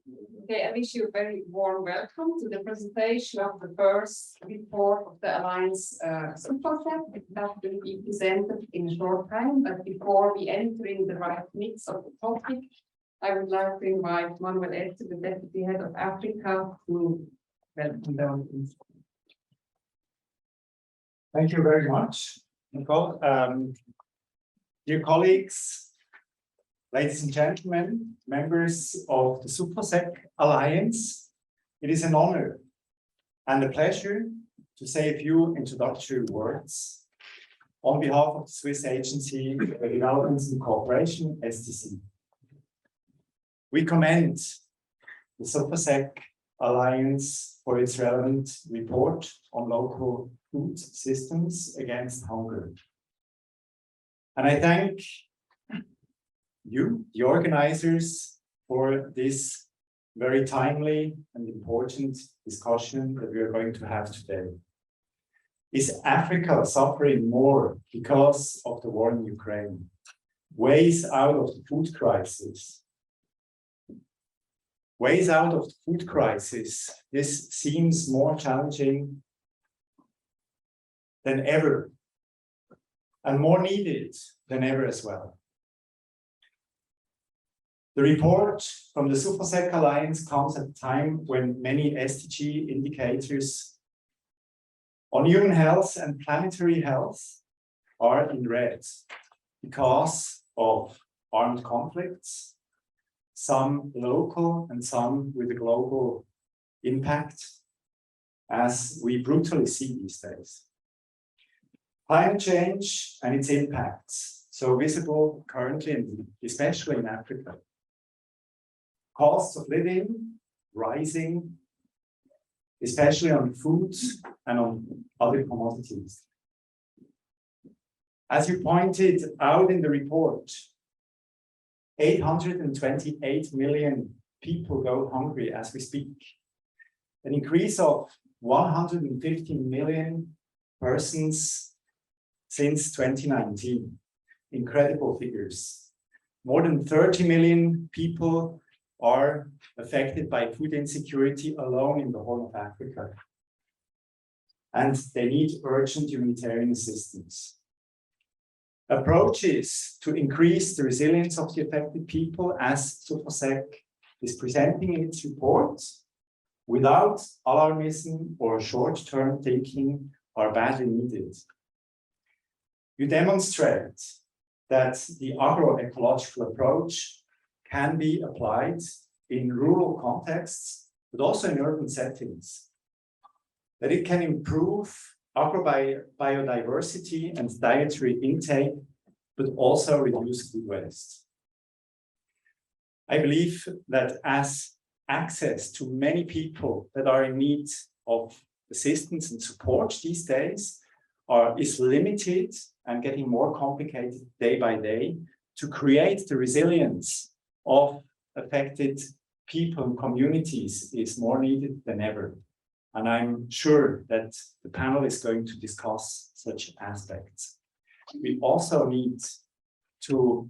Okay, I wish you a very warm welcome to the presentation of the first report of the Alliance Sufosec. That will be presented in a short time, but before we enter in the right mix of the topic, I would like to invite Manuel Etzer, the Deputy Head of Africa, to welcome them. Thank you very much, Nicole. Dear colleagues, ladies and gentlemen, members of the Sufosec Alliance, it is an honor and a pleasure to say a few introductory words on behalf of the Swiss Agency for Development and Cooperation, SDC. We commend the Sufosec Alliance for its relevant report on local food systems against hunger. And I thank you, the organizers, for this very timely and important discussion that we are going to have today. Is Africa suffering more because of the war in Ukraine? Ways out of the food crisis. Ways out of the food crisis. This seems more challenging than ever, and more needed than ever as well. The report from the Sufosec Alliance comes at a time when many SDG indicators on human health and planetary health are in red because of armed conflicts, some local and some with a global impact, as we brutally see these days. Climate change and its impacts, so visible currently and especially in Africa. Costs of living rising, especially on food and on other commodities. As you pointed out in the report, 828 million people go hungry as we speak, an increase of 150 million persons since 2019. Incredible figures. More than 30 million people are affected by food insecurity alone in the Horn of Africa. And they need urgent humanitarian assistance. Approaches to increase the resilience of the affected people, as Sufosec is presenting in its report, without alarmism or short-term thinking, are badly needed. You demonstrate that the agroecological approach can be applied in rural contexts, but also in urban settings. That it can improve agrobiodiversity and dietary intake, but also reduce food waste. I believe that as access to many people that are in need of assistance and support these days is limited and getting more complicated day by day, to create the resilience of affected people and communities is more needed than ever. And I'm sure that the panel is going to discuss such aspects. We also need to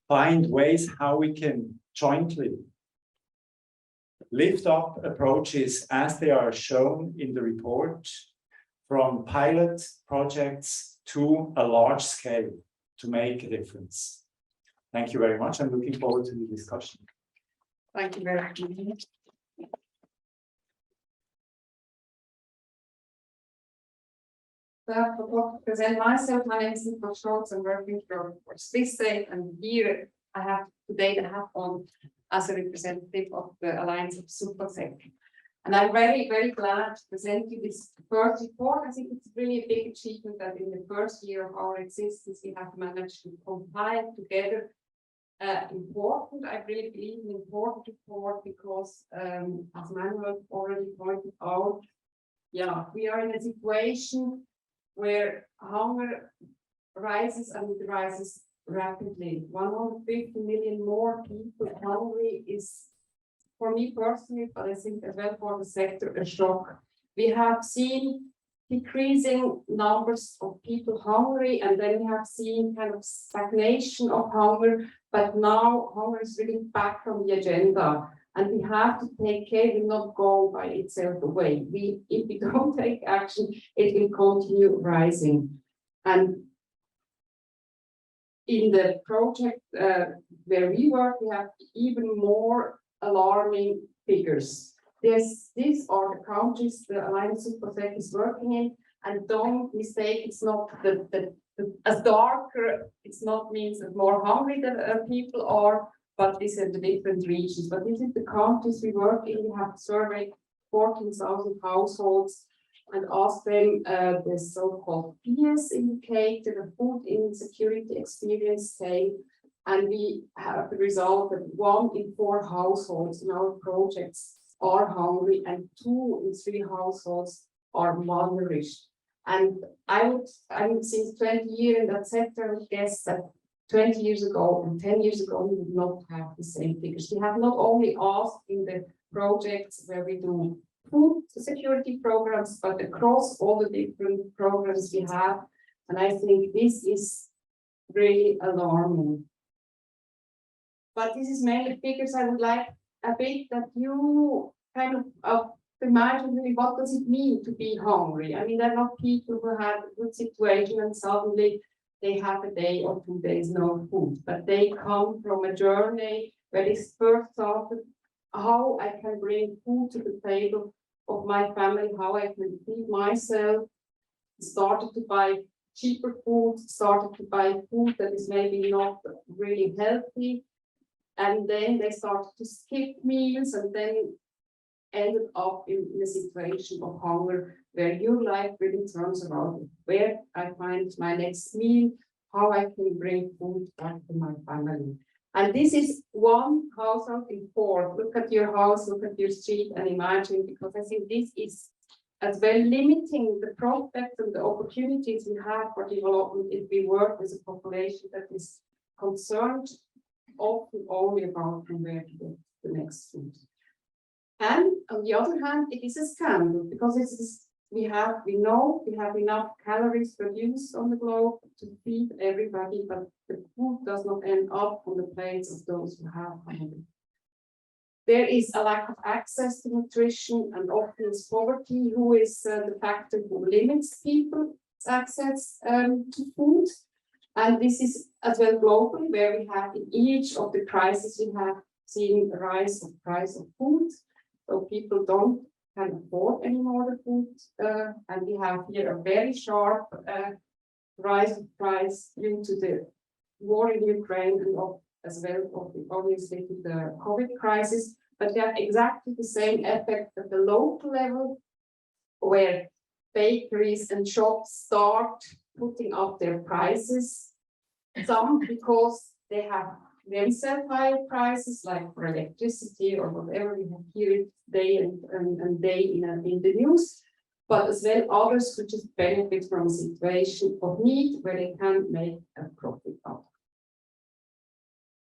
find ways how we can jointly lift up approaches as they are shown in the report, from pilot projects to a large scale to make a difference. Thank you very much. I'm looking forward to the discussion. Thank you very much. So to present myself, my name is Nicole Stolz. I'm working for SWISSAID, and here I have today the hat on as a representative of the Alliance of Sufosec. And I'm very, very glad to present you this first report. I think it's really a big achievement that in the first year of our existence, we have managed to compile together important, I really believe, an important report because, as Manuel already pointed out, yeah, we are in a situation where hunger rises, and it rises rapidly. 150 million more people hungry is, for me personally, but I think as well for the sector, a shock. We have seen decreasing numbers of people hungry, and then we have seen kind of stagnation of hunger, but now hunger is really back on the agenda. And we have to take care, it will not go by itself away. If we don't take action, it will continue rising. And in the project where we work, we have even more alarming figures. These are the countries the Alliance Sufosec is working in, and don't mistake, it's not as darker, it's not means that more hungry the people are, but these are the different regions. But this is the countries we work in. We have surveyed 14,000 households and asked them the so-called PS indicator, the food insecurity experience scale, and we have the result that 1 in 4 households in our projects are hungry and 2 in 3 households are malnourished. And I'm since 20 years in that sector, I would guess that 20 years ago and 10 years ago, we would not have the same figures. We have not only asked in the projects where we do food security programs, but across all the different programs we have. And I think this is really alarming. But this is mainly figures. I would like a bit that you kind of imagine really what does it mean to be hungry. I mean, there are not people who have a good situation and suddenly they have a day or 2 days no food, but they come from a journey where they first started how I can bring food to the table of my family, how I can feed myself, started to buy cheaper food, started to buy food that is maybe not really healthy, and then they started to skip meals and then ended up in a situation of hunger where your life really turns around, where I find my next meal, how I can bring food back to my family. And this is 1 household in 4. Look at your house, look at your street and imagine, because I think this is as well limiting the prospects and the opportunities we have for development if we work with a population that is concerned often only about from where to get the next food. And on the other hand, it is a scandal because we know we have enough calories produced on the globe to feed everybody, but the food does not end up on the plates of those who have hunger. There is a lack of access to nutrition, and often it's poverty who is the factor who limits people's access to food. And this is as well globally, where we have in each of the crises we have seen a rise of price of food. So people can afford anymore the food, and we have here a very sharp rise of price due to the war in Ukraine and as well obviously to the COVID crisis. But we have exactly the same effect at the local level, where bakeries and shops start putting up their prices. Some because they have themselves higher prices, like for electricity or whatever. We have hear it day and day in the news, but as well others who just benefit from a situation of need where they can make a profit out.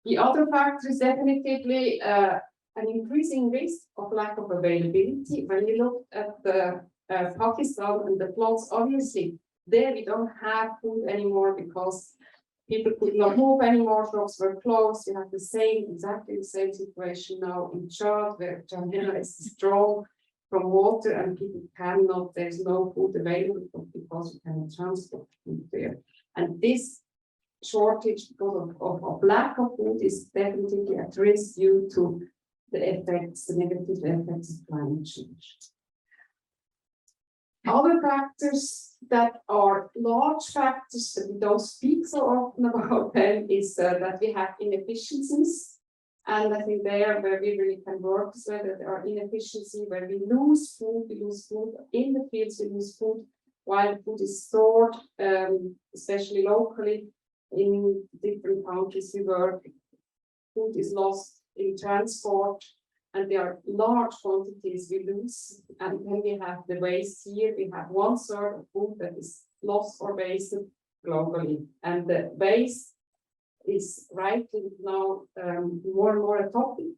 The other factor is definitely an increasing risk of lack of availability. When you look at the Pakistan and the floods, obviously there we don't have food anymore because people could not move anymore, shops were closed. You have exactly the same situation now in Chad, where Jamila is strong from water and people cannot, there's no food available because you cannot transport food there. And this shortage because of lack of food is definitely at risk due to the negative effects of climate change. Other factors that are large factors that we don't speak so often about them is that we have inefficiencies. And I think there where we really can work as well, that there are inefficiencies where we lose food in the fields, we lose food while food is stored, especially locally in different countries we work. Food is lost in transport, and there are large quantities we lose. And then we have the waste here. We have 1/3 of food that is lost or wasted globally. And the waste is rightly now more and more a topic.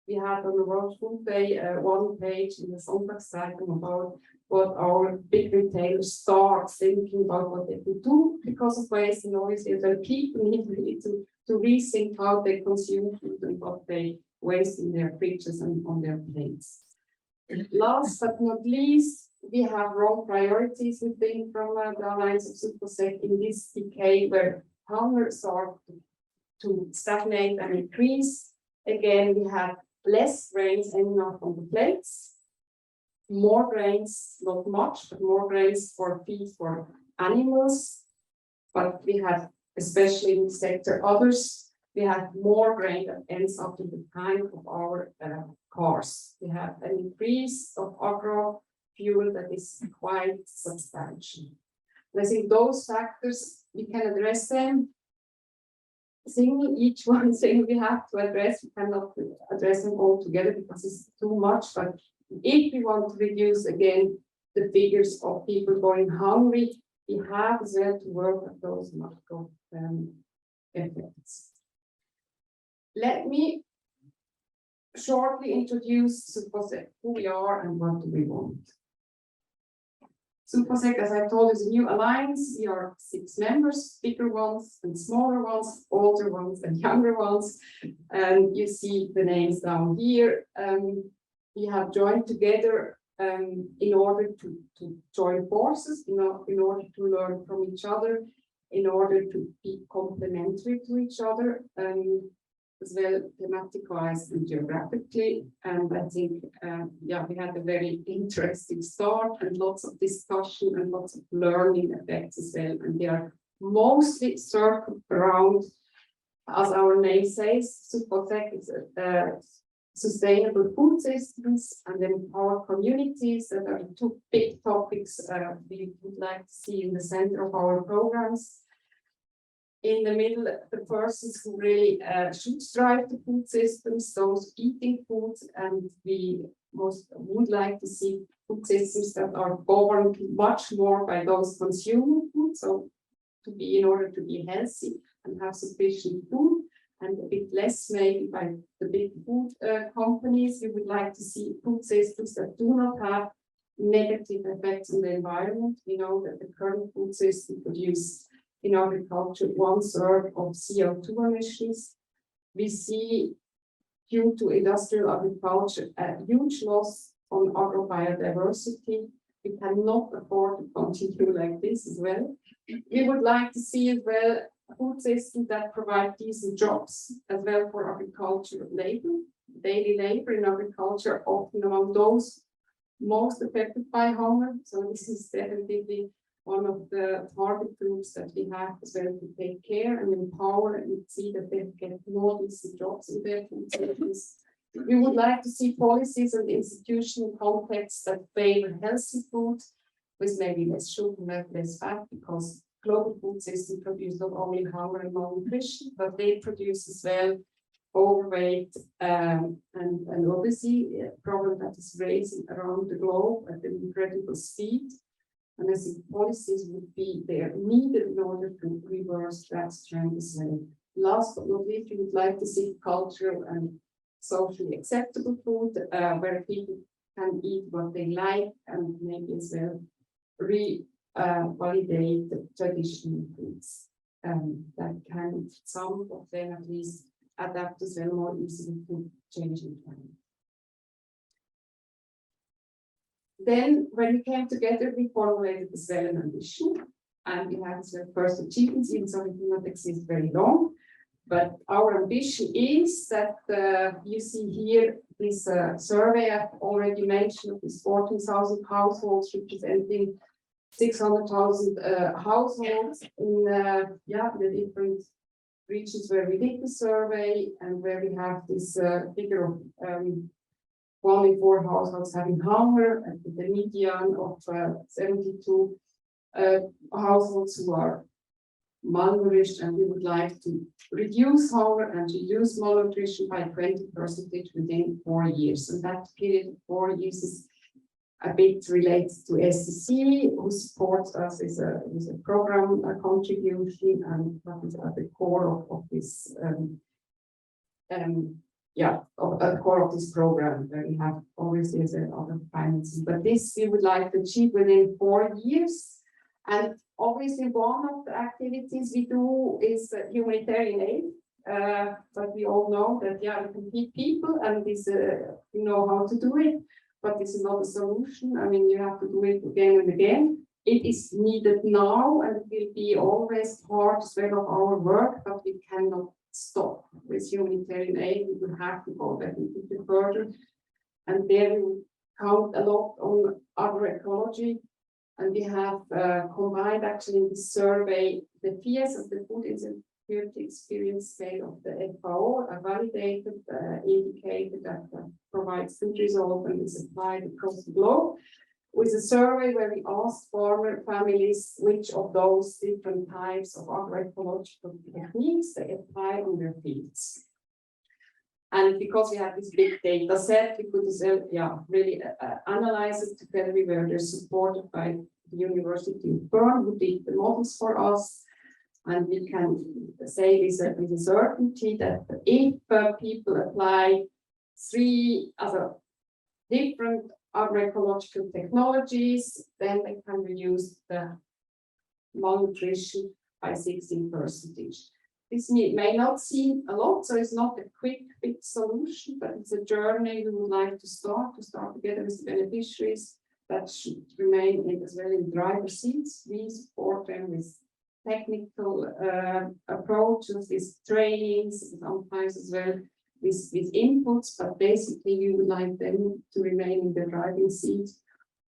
We had on the World Food Day 1 page in the Sonntagszeitung about what our big retailers start thinking about what they could do because of waste. And obviously the people need really to rethink how they consume food and what they waste in their fridges and on their plates. Last but not least, we have wrong priorities, we think, from the Alliance of Sufosec in this decade where hunger started to stagnate and increase. Again, we have less grains ending up on the plates, more grains, not much, but more grains for feed for animals. But we have, especially in the sector others, we have more grain that ends up in the tank of our cars. We have an increase of agro fuel that is quite substantial. And I think those factors, we can address them single, each one thing we have to address. We cannot address them all together because it's too much. But if we want to reduce again the figures of people going hungry, we have as well to work at those macro effects. Let me shortly introduce Sufosec, who we are and what do we want. Sufosec, as I told, is a new alliance. We are 6 members, bigger ones and smaller ones, older ones and younger ones. And you see the names down here. We have joined together in order to join forces, in order to learn from each other, in order to be complementary to each other, as well thematic-wise and geographically. And I think, yeah, we had a very interesting start and lots of discussion and lots of learning effects as well. And they are mostly circled around, as our name says, Sufosec is sustainable food systems and empower communities. That are the 2 big topics we would like to see in the center of our programs. In the middle, the persons who really should drive the food systems, those eating food, and we most would like to see food systems that are governed much more by those consuming food. So in order to be healthy and have sufficient food, and a bit less maybe by the big food companies. We would like to see food systems that do not have negative effects on the environment. We know that the current food system produces in agriculture 1/3 of CO2 emissions. We see, due to industrial agriculture, a huge loss on agrobiodiversity. We cannot afford to continue like this as well. We would like to see as well food systems that provide decent jobs as well for agricultural labor, daily labor in agriculture, often among those most affected by hunger. So this is definitely one of the target groups that we have as well to take care and empower and see that they get more decent jobs in their food systems. We would like to see policies and institutional contexts that favor healthy food with maybe less sugar, less fat, because global food systems produce not only hunger and malnutrition, but they produce as well overweight and obesity, a problem that is raising around the globe at an incredible speed. And I think policies would be there needed in order to reverse that trend as well. Last but not least, we would like to see cultural and socially acceptable food where people can eat what they like and maybe as well validate the traditional foods that can, some of them at least, adapt as well more easily to changing climate. Then, when we came together, we formulated as well an ambition, and we had the first achievements, even though it did not exist very long. But our ambition is that you see here this survey I've already mentioned, this 14,000 households representing 600,000 households in the different regions where we did the survey, and where we have this figure of 1 in 4 households having hunger, and the median of 72 households who are malnourished, and we would like to reduce hunger and reduce malnutrition by 20% within 4 years. And that period of 4 years is a bit related to SCC, who supports us with a program contribution, and that is at the core of this core of this program, where we have obviously other financing. But this we would like to achieve within 4 years. And obviously one of the activities we do is humanitarian aid. but we all know that, yeah, we can feed people and this, you know how to do it, but this is not a solution. I mean, you have to do it again and again. It is needed now and it will be always part as well of our work, but we cannot stop with humanitarian aid. We will have to go back into the further. And there we will count a lot on agroecology. And we have combined actually in this survey the FIES as the food insecurity experience scale of the FAO, a validated indicator that provides good results and is applied across the globe, with a survey where we asked farmer families which of those different types of agroecological techniques they apply on their fields. And because we have this big data set, we could really analyze it together. We were supported by the University of Bern, who did the models for us. And we can say with a certainty that if people apply 3 other different agroecological technologies, then they can reduce the malnutrition by 16%. This may not seem a lot, so it's not a quick, big solution, but it's a journey we would like to start together with the beneficiaries that should remain as well in driver's seats. We support them with technical approaches, with trainings, sometimes as well with inputs, but basically we would like them to remain in the driving seat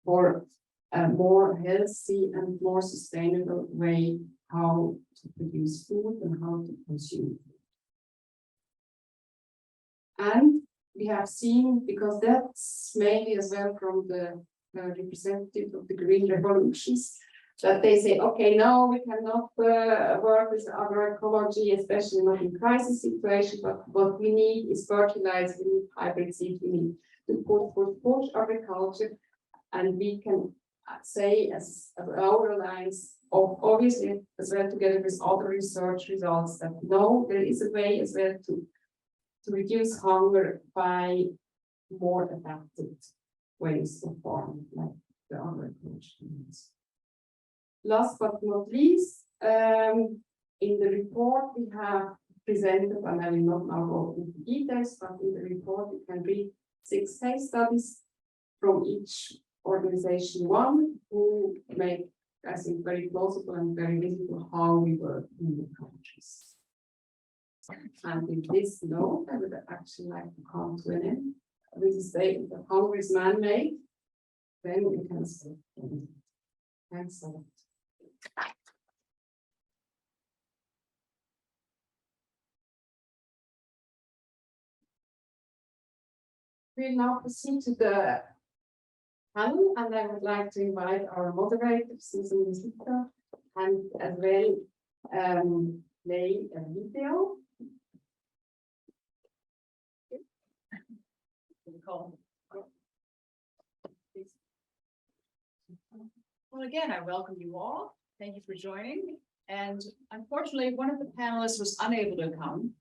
for a more healthy and more sustainable way how to produce food and how to consume food. And we have seen, because that's mainly as well from the representative of the green revolutions, that they say, okay, no, we cannot work with agroecology, especially not in crisis situations, but what we need is fertilizer, we need hybrid seed, we need to push agriculture, and we can say as our alliance, obviously as well together with other research results, that no, there is a way as well to reduce hunger by more adapted ways of farming, like the agroecology means. Last but not least, in the report we have presented, and I will not now go into details, but in the report you can read 6 case studies from each organization who make, I think, very plausible and very visible how we work in the countries. And with this note, I would actually like to come to an end. With the statement that hunger is man-made, then we can start. Thanks a lot. We'll now proceed to the panel, and I would like to invite our moderator, Susan Misicka, and as well play a video. Well, again, I welcome you all. Thank you for joining. And unfortunately, one of the panelists was unable to come.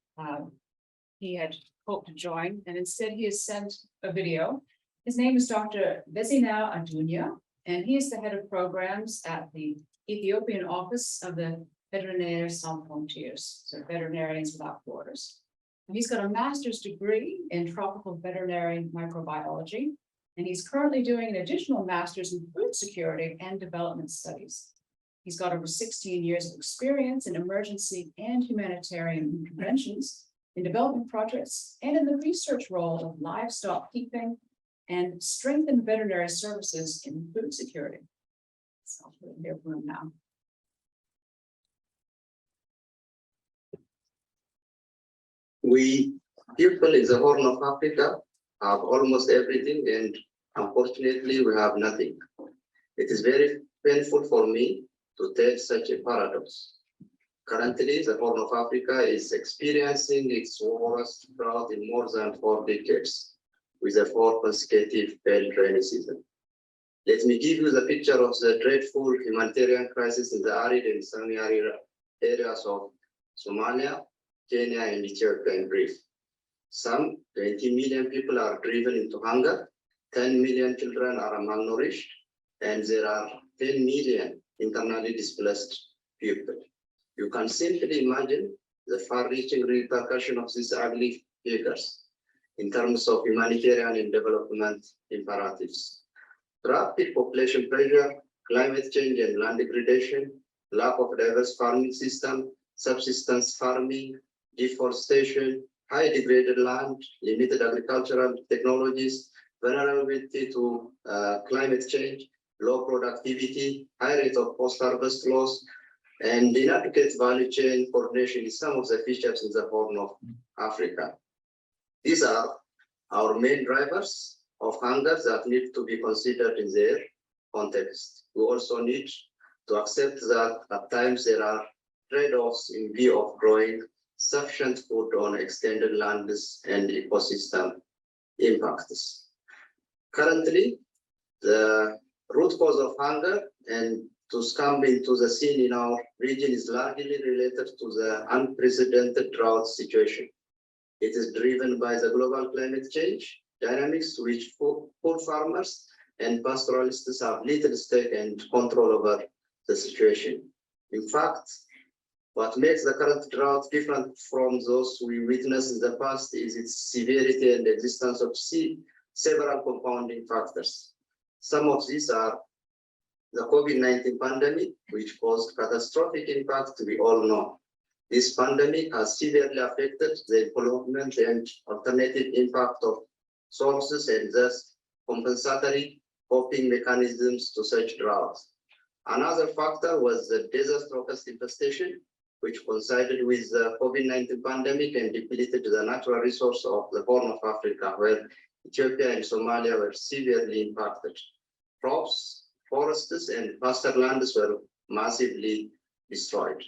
He had hoped to join, and instead he has sent a video. His name is Dr. Wesinew Adugna, and he is the head of programs at the Ethiopian office of the Vétérinaires Sans Frontières, so Veterinarians Without Borders. And he's got a master's degree in tropical veterinary microbiology, and he's currently doing an additional master's in food security and development studies. He's got over 16 years of experience in emergency and humanitarian interventions, in development projects, and in the research role of livestock keeping and strengthen veterinary services in food security. So I'll put it here for him now. We people in the Horn of Africa have almost everything, and unfortunately we have nothing. It is very painful for me to tell such a paradox. Currently, the Horn of Africa is experiencing its worst drought in more than 4 decades, with a 4 consecutive failed rainy season. Let me give you the picture of the dreadful humanitarian crisis in the arid and semi-arid areas of Somalia, Kenya, and Ethiopia in brief. Some 20 million people are driven into hunger, 10 million children are malnourished, and there are 10 million internally displaced people. You can simply imagine the far-reaching repercussion of these ugly figures in terms of humanitarian and development imperatives. Rapid population pressure, climate change and land degradation, lack of diverse farming system, subsistence farming, deforestation, high degraded land, limited agricultural technologies, vulnerability to climate change, low productivity, high rate of post-harvest loss, and inadequate value chain coordination is some of the features in the Horn of Africa. These are our main drivers of hunger that need to be considered in their context. We also need to accept that at times there are trade-offs in view of growing sufficient food on extended lands and ecosystem impacts. Currently, the root cause of hunger and to come into the scene in our region is largely related to the unprecedented drought situation. It is driven by the global climate change dynamics, which food farmers and pastoralists have little stake and control over the situation. In fact, what makes the current drought different from those we witnessed in the past is its severity and existence of several compounding factors. Some of these are the COVID-19 pandemic, which caused catastrophic impact, we all know. This pandemic has severely affected the development and alternative impact of sources and thus compensatory coping mechanisms to such droughts. Another factor was the desert locust infestation, which coincided with the COVID-19 pandemic and depleted the natural resource of the Horn of Africa, where Ethiopia and Somalia were severely impacted. Crops, forests, and pasture lands were massively destroyed.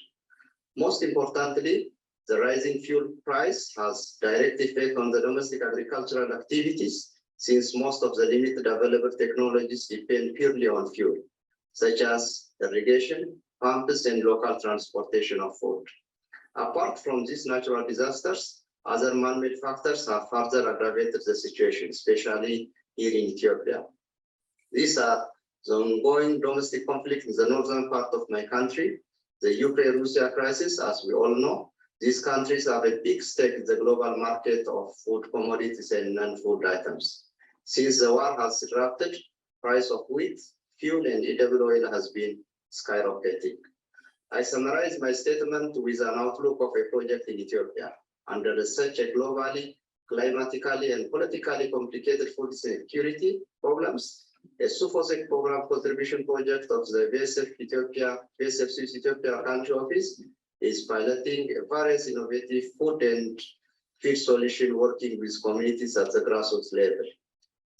Most importantly, the rising fuel price has direct effect on the domestic agricultural activities, since most of the limited available technologies depend purely on fuel, such as irrigation, pumps, and local transportation of food. Apart from these natural disasters, other man-made factors have further aggravated the situation, especially here in Ethiopia. These are the ongoing domestic conflict in the northern part of my country, the Ukraine-Russia crisis, as we all know. These countries have a big stake in the global market of food commodities and non-food items. Since the war has erupted, price of wheat, fuel, and edible oil has been skyrocketing. I summarize my statement with an outlook of a project in Ethiopia. Under such a globally, climatically, and politically complicated food security problems, a Sufosec program contribution project of the VSF Swiss Ethiopia country office is piloting various innovative food and feed solution working with communities at the grassroots level.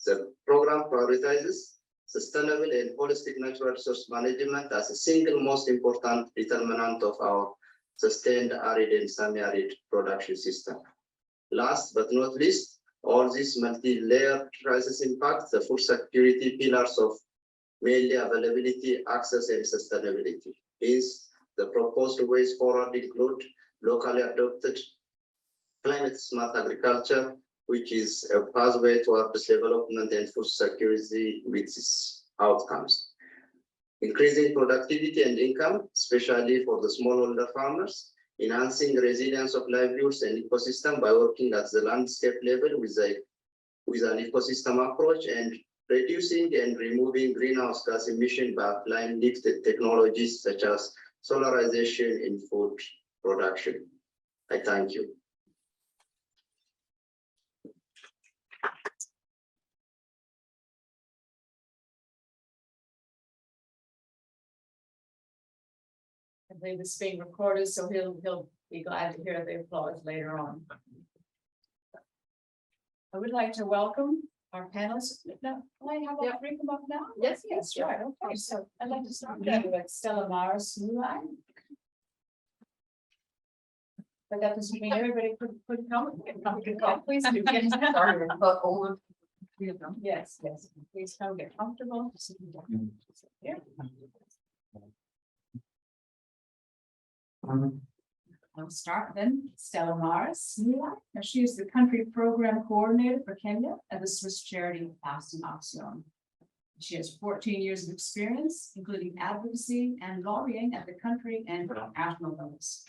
The program prioritizes sustainable and holistic natural resource management as a single most important determinant of our sustained arid and semi-arid production system. Last but not least, all these multi-layered crisis impacts the food security pillars of mainly availability, access, and sustainability. Hence, the proposed ways forward include locally adopted climate-smart agriculture, which is a pathway towards development and food security with its outcomes. Increasing productivity and income, especially for the smallholder farmers, enhancing resilience of livelihoods and ecosystem by working at the landscape level with an ecosystem approach, and reducing and removing greenhouse gas emission by applying lifted technologies such as solarization in food production. I thank you. I believe this is being recorded, so he'll be glad to hear the applause later on. I would like to welcome our panelists. Now, can I have a bring them up now? Yes, Yes, right. Okay, so I'd like to start with Stellamaris Mulaeh. But that doesn't mean everybody could come. Please do. But all three of them. Yes, please come get comfortable. Yeah. I'll start then. Stellamaris Mulaeh. Now she is the country program coordinator for Kenya at the Swiss charity Fastenaktion. She has 14 years of experience, including advocacy and lobbying at the country and national levels.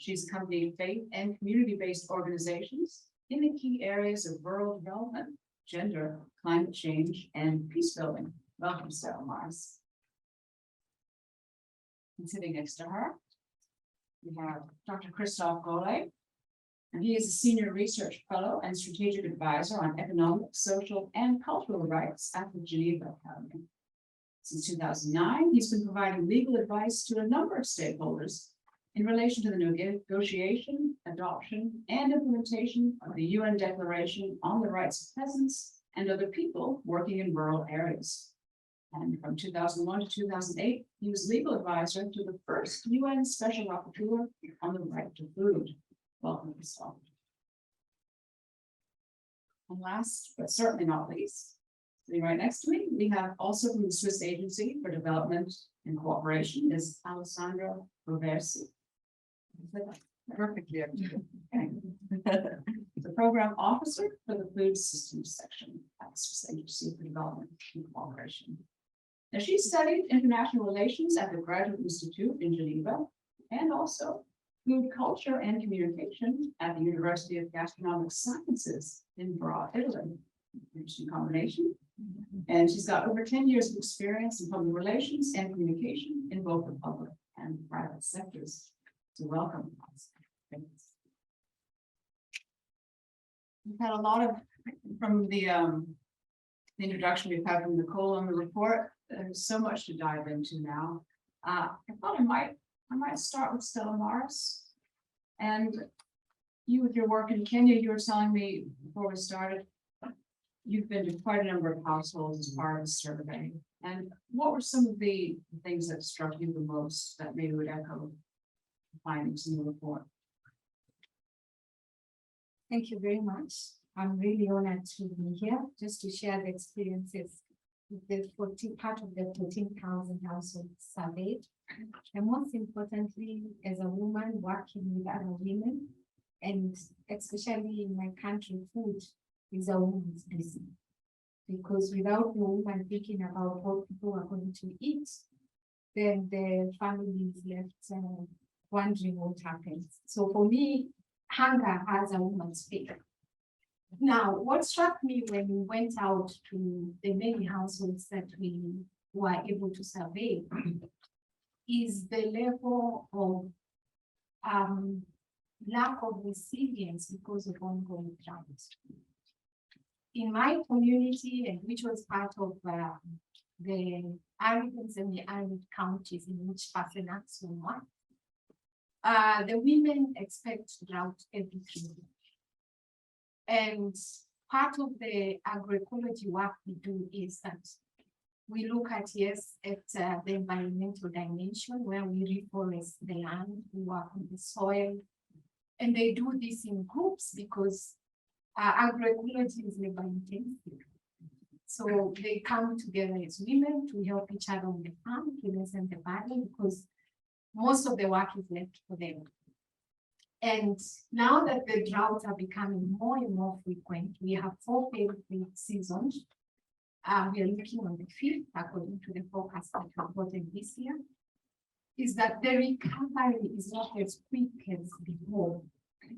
She's accompanied faith and community-based organizations in the key areas of rural development, gender, climate change, and peace building. Welcome, Stellamaris. And sitting next to her, we have Dr. Christophe Golay, and he is a senior research fellow and strategic advisor on economic, social, and cultural rights at the Geneva Academy. Since 2009, he's been providing legal advice to a number of stakeholders in relation to the negotiation, adoption, and implementation of the UN Declaration on the Rights of Peasants and Other People Working in Rural Areas. And from 2001 to 2008, he was legal advisor to the first UN Special Rapporteur on the right to food. Welcome, Christophe. And last, but certainly not least, sitting right next to me, we have also from the Swiss Agency for Development and Cooperation is Alessandra Roversi. Perfectly. The program officer for the food systems section at the Swiss Agency for Development and Cooperation. Now, she studied international relations at the Graduate Institute in Geneva and also food culture and communication at the University of Gastronomic Sciences in Bra, Italy. Interesting combination. And she's got over 10 years of experience in public relations and communication in both the public and private sectors. So welcome. We've had a lot of, from the introduction we've had from Nicole on the report, there's so much to dive into now. I thought I might start with Stellamaris. And you, with your work in Kenya, you were telling me before we started, you've been to quite a number of households as part of the survey. And what were some of the things that struck you the most that maybe would echo the findings in the report? Thank you very much. I'm really honored to be here just to share the experiences with the part of the 14,000 households surveyed. And most importantly, as a woman working with other women, and especially in my country, food is a woman's business. Because without the woman thinking about what people are going to eat, then the family is left wondering what happens. So for me, hunger has a woman's fate. Now, what struck me when we went out to the many households that we were able to survey is the level of lack of resilience because of ongoing droughts. In my community, and which was part of the arid and semi-arid counties in which Fastenaktion was, the women expect drought every 3 years. And part of the agroecology work we do is that we look at, yes, at the environmental dimension where we reforest the land, we work on the soil, and they do this in groups because agroecology is labor intensive. So they come together as women to help each other on the farm, to lessen the burden, because most of the work is left for them. And now that the droughts are becoming more and more frequent, we have 4 favorite seasons. We are looking on the 5th, according to the forecast that we gotten this year, is that the recovery is not as quick as before,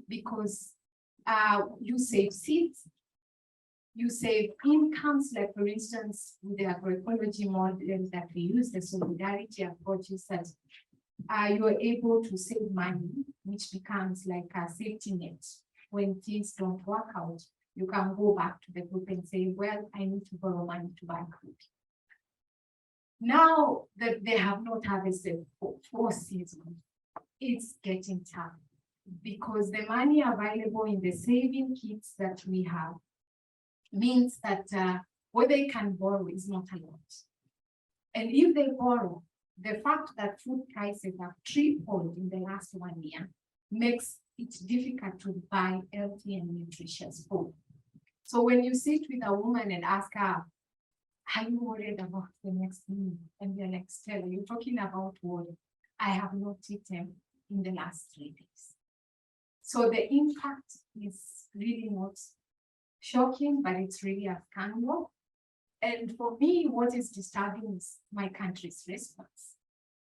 because you save seeds, you save incomes, like for instance, with the agroecology model that we use, the solidarity approach is that you are able to save money, which becomes like a safety net. When things don't work out, you can go back to the group and say, well, I need to borrow money to buy food. Now that they have not harvested for 4 seasons, it's getting tough because the money available in the saving kits that we have means that what they can borrow is not a lot. And if they borrow, the fact that food prices have tripled in the last 1 year makes it difficult to buy healthy and nutritious food. So when you sit with a woman and ask her, are you worried about the next meal? And they're like, Stella, you're talking about what I have not eaten in the last 3 days. So the impact is really not shocking, but it's really a scandal. And for me, what is disturbing is my country's response.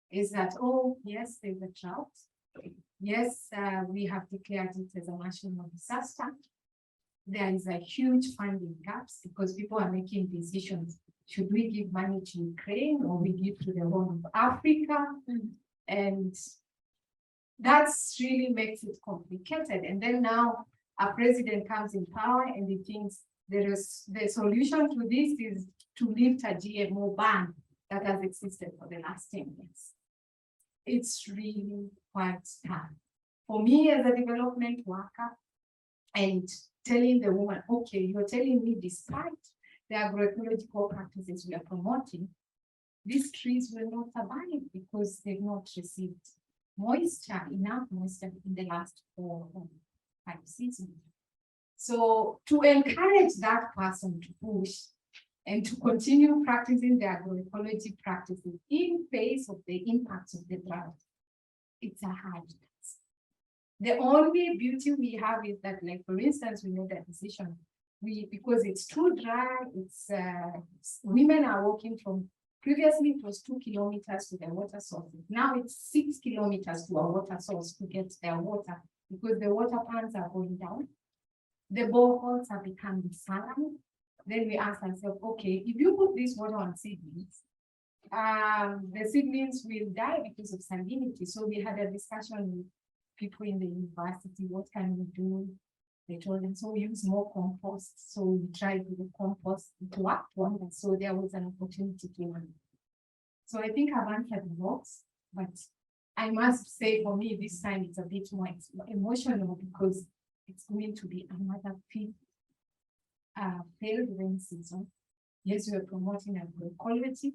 Is that, oh, yes, there's a drought, yes, we have declared it as a national disaster. There is a huge funding gaps because people are making decisions. Should we give money to Ukraine or we give to the whole of Africa? And that's really makes it complicated. And then now a president comes in power and he thinks there is the solution to this is to lift a GMO ban that has existed for the last 10 years. It's really quite hard. For me as a development worker and telling the woman, okay, you're telling me despite the agroecological practices we are promoting, these trees will not survive because they've not received moisture, enough moisture in the last 4 or 5 seasons. So to encourage that person to push and to continue practicing the agroecology practices in face of the impacts of the drought, it's a hard task. The only beauty we have is that, like, for instance, we made a decision. Because it's too dry, women are walking from, previously it was 2 kilometers to the water source. Now it's 6 kilometers to a water source to get their water because the water pans are going down. The boreholes have become desalined. Then we ask ourselves, okay, if you put this water on seedlings, the seedlings will die because of salinity. So we had a discussion with people in the university, what can we do? They told them, so we use more compost. So we tried with the compost, it worked wonders. So there was an opportunity to learn. So I think I've answered lots, but I must say for me, this time it's a bit more emotional because it's going to be another failed rain season. Yes, we are promoting agroecology.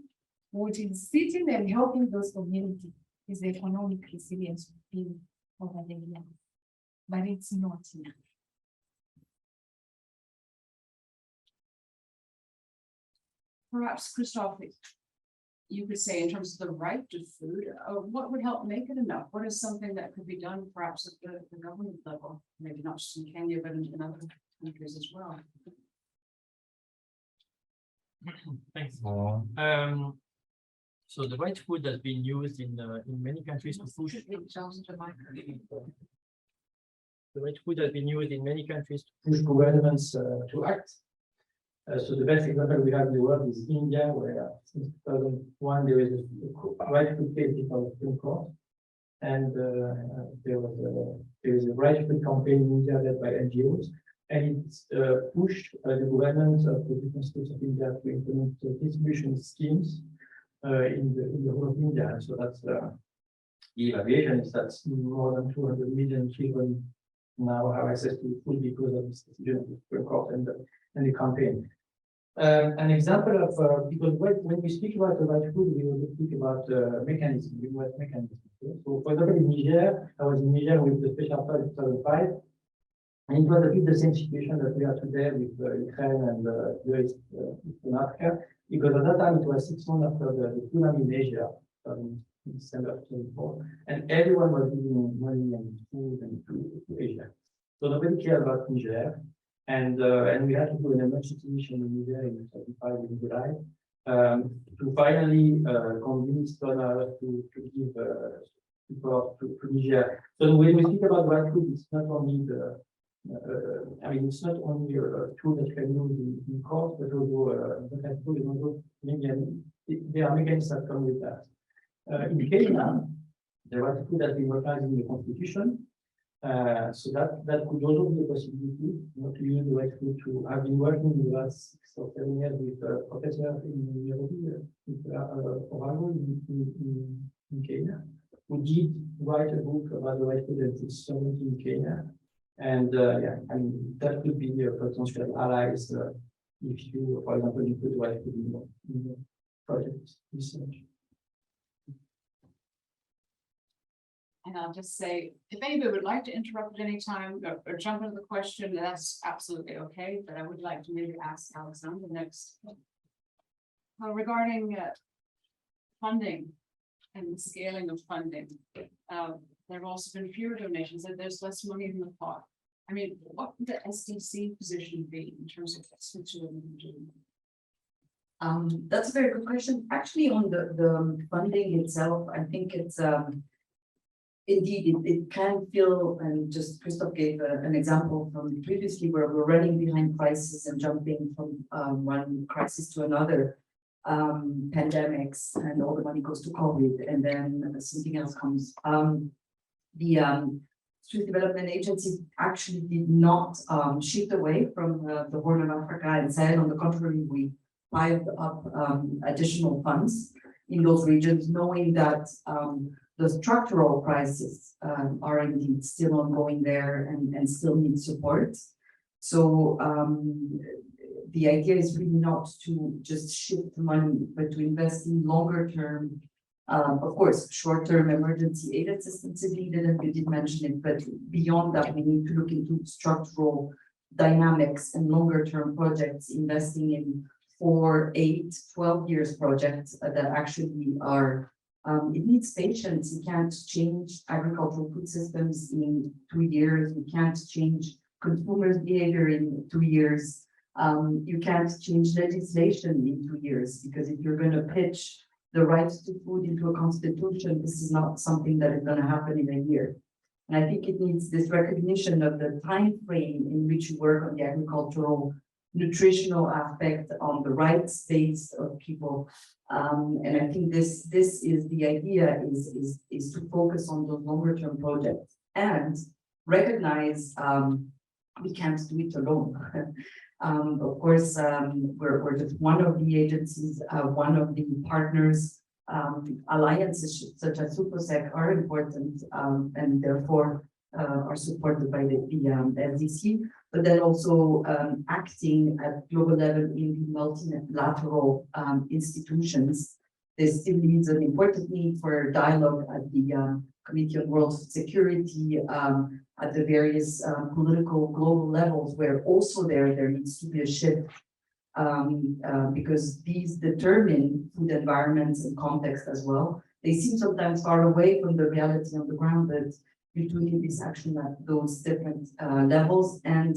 What is sitting and helping those communities is the economic resilience we build over the years, but it's not enough. Perhaps, Christophe, you could say in terms of the right to food, what would help make it enough? What is something that could be done perhaps at the government level, maybe not just in Kenya, but in other countries as well? Thanks. So the right food has been used in many countries to push. The right food has been used in many countries to push governments to act. So the best example we have in the world is India, where since 2001 there is a right food policy for the Supreme Court, and there is a right food campaign in India led by NGOs, and it's pushed the government of the different states of India to implement distribution schemes in the whole of India. So that's the evaluation is that more than 200 million children now have access to food because of this decision of the Supreme Court and the campaign. An example of because when we speak about the right food, we will speak about mechanism. We want mechanism. So, for example, in Niger, I was in Niger with the special fund in 2005, and it was a bit the same situation that we are today with Ukraine and Eastern Africa, because at that time it was 6 months after the tsunami in Asia, in December of 2024, and everyone was giving money and food and to Asia. So nobody cared about Niger. And we had to do an emergency mission in Niger in 2025 in July to finally convince donors to give support to Niger. So when we speak about right food, it's not only it's not only a tool that can use in court, but also right food is also there are mechanisms that come with that. In Kenya, the right food has been recognized in the constitution. So that could also be a possibility, to use the right food to have been working in the last 6 or 7 years with a professor in Nairobi, in Kenya, who did write a book about the right food and food sovereignty in Kenya. And that could be a potential allies if you, for example, you put the right food in the project research. And I'll just say, if anybody would like to interrupt at any time or jump into the question, that's absolutely okay. But I would like to maybe ask Alessandra next. Regarding funding and the scaling of funding, there have also been fewer donations and there's less money in the pot. I mean, what would the SDC position be in terms of Switzerland doing? That's a very good question. Actually, on the funding itself, I think it's indeed, it can feel, and just Christophe gave an example from previously where we're running behind crisis and jumping from one crisis to another, pandemics, and all the money goes to COVID, and then something else comes. The Swiss Development Agency actually did not shift away from the Horn of Africa and Sahel. On the contrary, we piled up additional funds in those regions, knowing that the structural crises are indeed still ongoing there and still need support. So the idea is really not to just shift money, but to invest in longer term. Of course, short-term emergency aid assistance is needed, and you did mention it, but beyond that, we need to look into structural dynamics and longer-term projects, investing in 4, 8, 12 years projects that actually are, it needs patience. You can't change agricultural food systems in 2 years. You can't change consumers' behavior in 2 years. You can't change legislation in 2 years, because if you're going to pitch the right to food into a constitution, this is not something that is going to happen in a year. And I think it needs this recognition of the time frame in which you work on the agricultural nutritional aspect, on the rights base of people. And I think this is the idea, is to focus on those longer term projects and recognize we can't do it alone. Of course, we're just one of the agencies, one of the partners. Alliances such as Sufosec are important, and therefore are supported by the SDC, but then also acting at global level in the multilateral institutions. There still needs an important need for dialogue at the Committee on World Security, at the various political global levels, where also there needs to be a shift, because these determine food environments and context as well. They seem sometimes far away from the reality on the ground, but you're doing this action at those different levels, and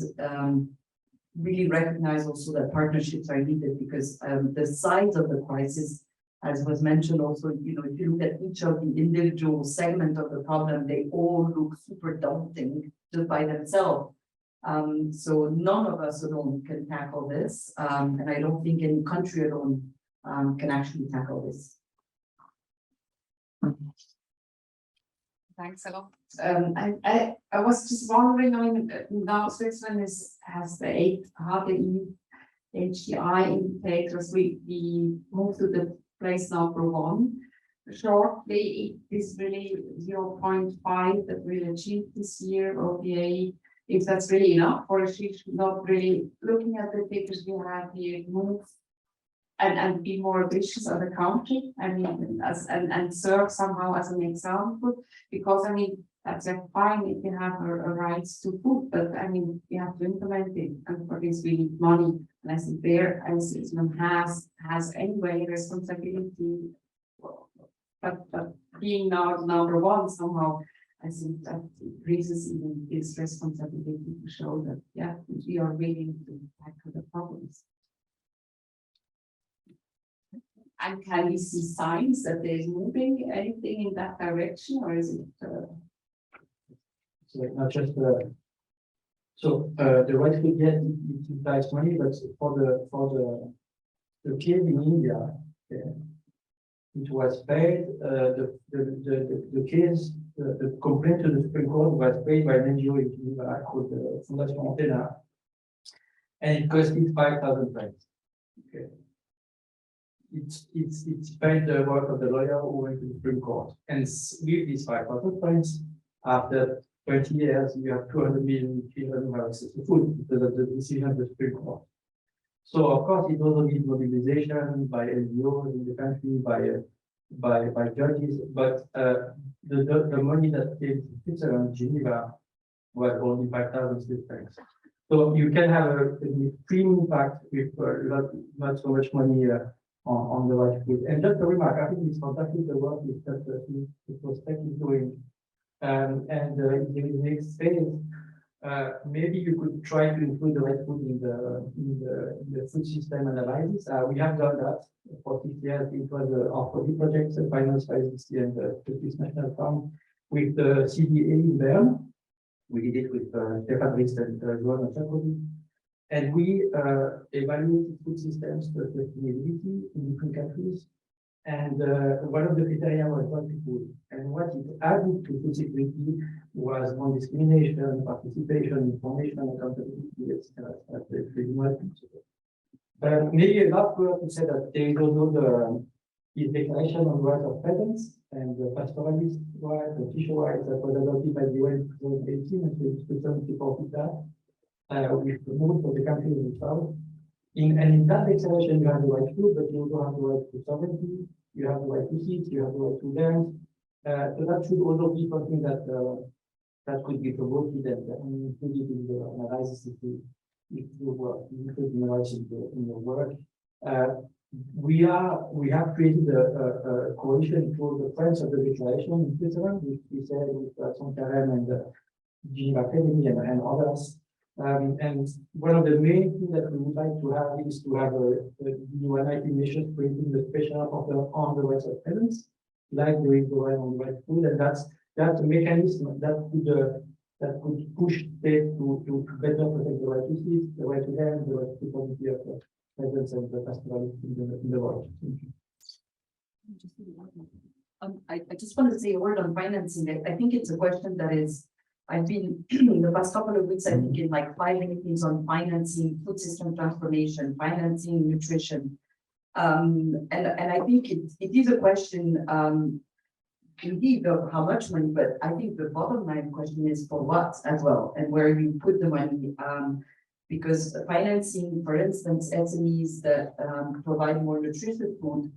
really recognize also that partnerships are needed, because the size of the crisis, as was mentioned also, you know, if you look at each of the individual segments of the problem, they all look super daunting just by themselves. So none of us alone can tackle this, and I don't think any country alone can actually tackle this. Thanks a lot. I was just wondering, I mean, now Switzerland has the 8 HDI indicators. We moved to the place number 1. Shortly, it is really 0.5 that we'll achieve this year, ODA. If that's really enough, or if we should not really, looking at the figures we have here, move and be more ambitious as a country, I mean, and serve somehow as an example, because I mean, that's fine if you have a rights to food, but I mean, you have to implement it, and for this we need money. And I think there, as Switzerland has anyway responsibility, but being now number 1 somehow, I think that increases even this responsibility to show that, yeah, we are willing to tackle the problems. And can we see signs that there is moving anything in that direction, or is it? So not just the right food, yes, it implies money, but for the case in India, okay, it was paid. The case, the complaint to the Supreme Court was paid by an NGO in Geneva called the Fastenaktion Kenya, and it costed 5,000 francs. Okay. It's paid the work of the lawyer who went to the Supreme Court, and with these 5,000 francs, after 20 years, you have 200 million children who have access to food because of the decision of the Supreme Court. So of course, it also needs mobilization by NGOs in the country, by judges, but the money that came to Switzerland, Geneva, was only 5,000 Swiss francs. So you can have an extreme impact with not so much money on the right food. And just a remark, I think it's fantastic the work that Sufosec is doing. And in the next phase, maybe you could try to include the right food in the food system analysis. We have done that for 6 years. It was our project financed by the and the Swiss National Fund. with the CDA in Bern. We did it with Stefan Rist and Joanna Chakodi. And we evaluated food systems sustainability in different countries. And one of the criteria was what people, and what it added to food security was non-discrimination, participation, information, accountability, etc. Maybe a last word to say that there is also the declaration on the right of peasants and the pastoralist right, the fisher rights that was adopted by the UN in 2018, and so it's to support that with most of the countries in the south. And in that declaration, you have the right to food, but you also have the right to sovereignty, you have the right to heat, you have the right to dance. So that should also be something that that could be promoted and included in the analysis if you work, include human rights in your work. We have created a coalition called the Friends of the Declaration in Switzerland, which we said with Sankarem and the Geneva Academy and others. And one of the main things that we would like to have is to have a United Nations creating the special rapporteur on the rights of peasants, like there is the right on the right food, and that's a mechanism that could push states to better protect the right to seed, the right to land, the right to quality of peasants and the pastoralists in the world. I just want to say a word on financing. I think it's a question that is, I've been in the past couple of weeks, I think in like 5 meetings on financing food system transformation, financing nutrition. And I think it is a question indeed of how much money, but I think the bottom line question is for what as well, and where you put the money. Because financing, for instance, SMEs that provide more nutritious food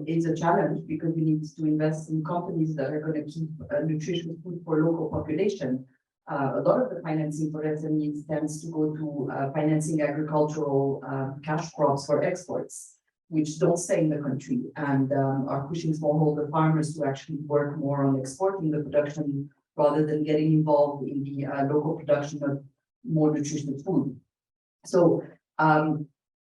is a challenge, because we need to invest in companies that are going to keep nutritious food for local population. A lot of the financing for SMEs tends to go to financing agricultural cash crops for exports, which don't stay in the country, and are pushing smallholder farmers to actually work more on exporting the production rather than getting involved in the local production of more nutritious food. So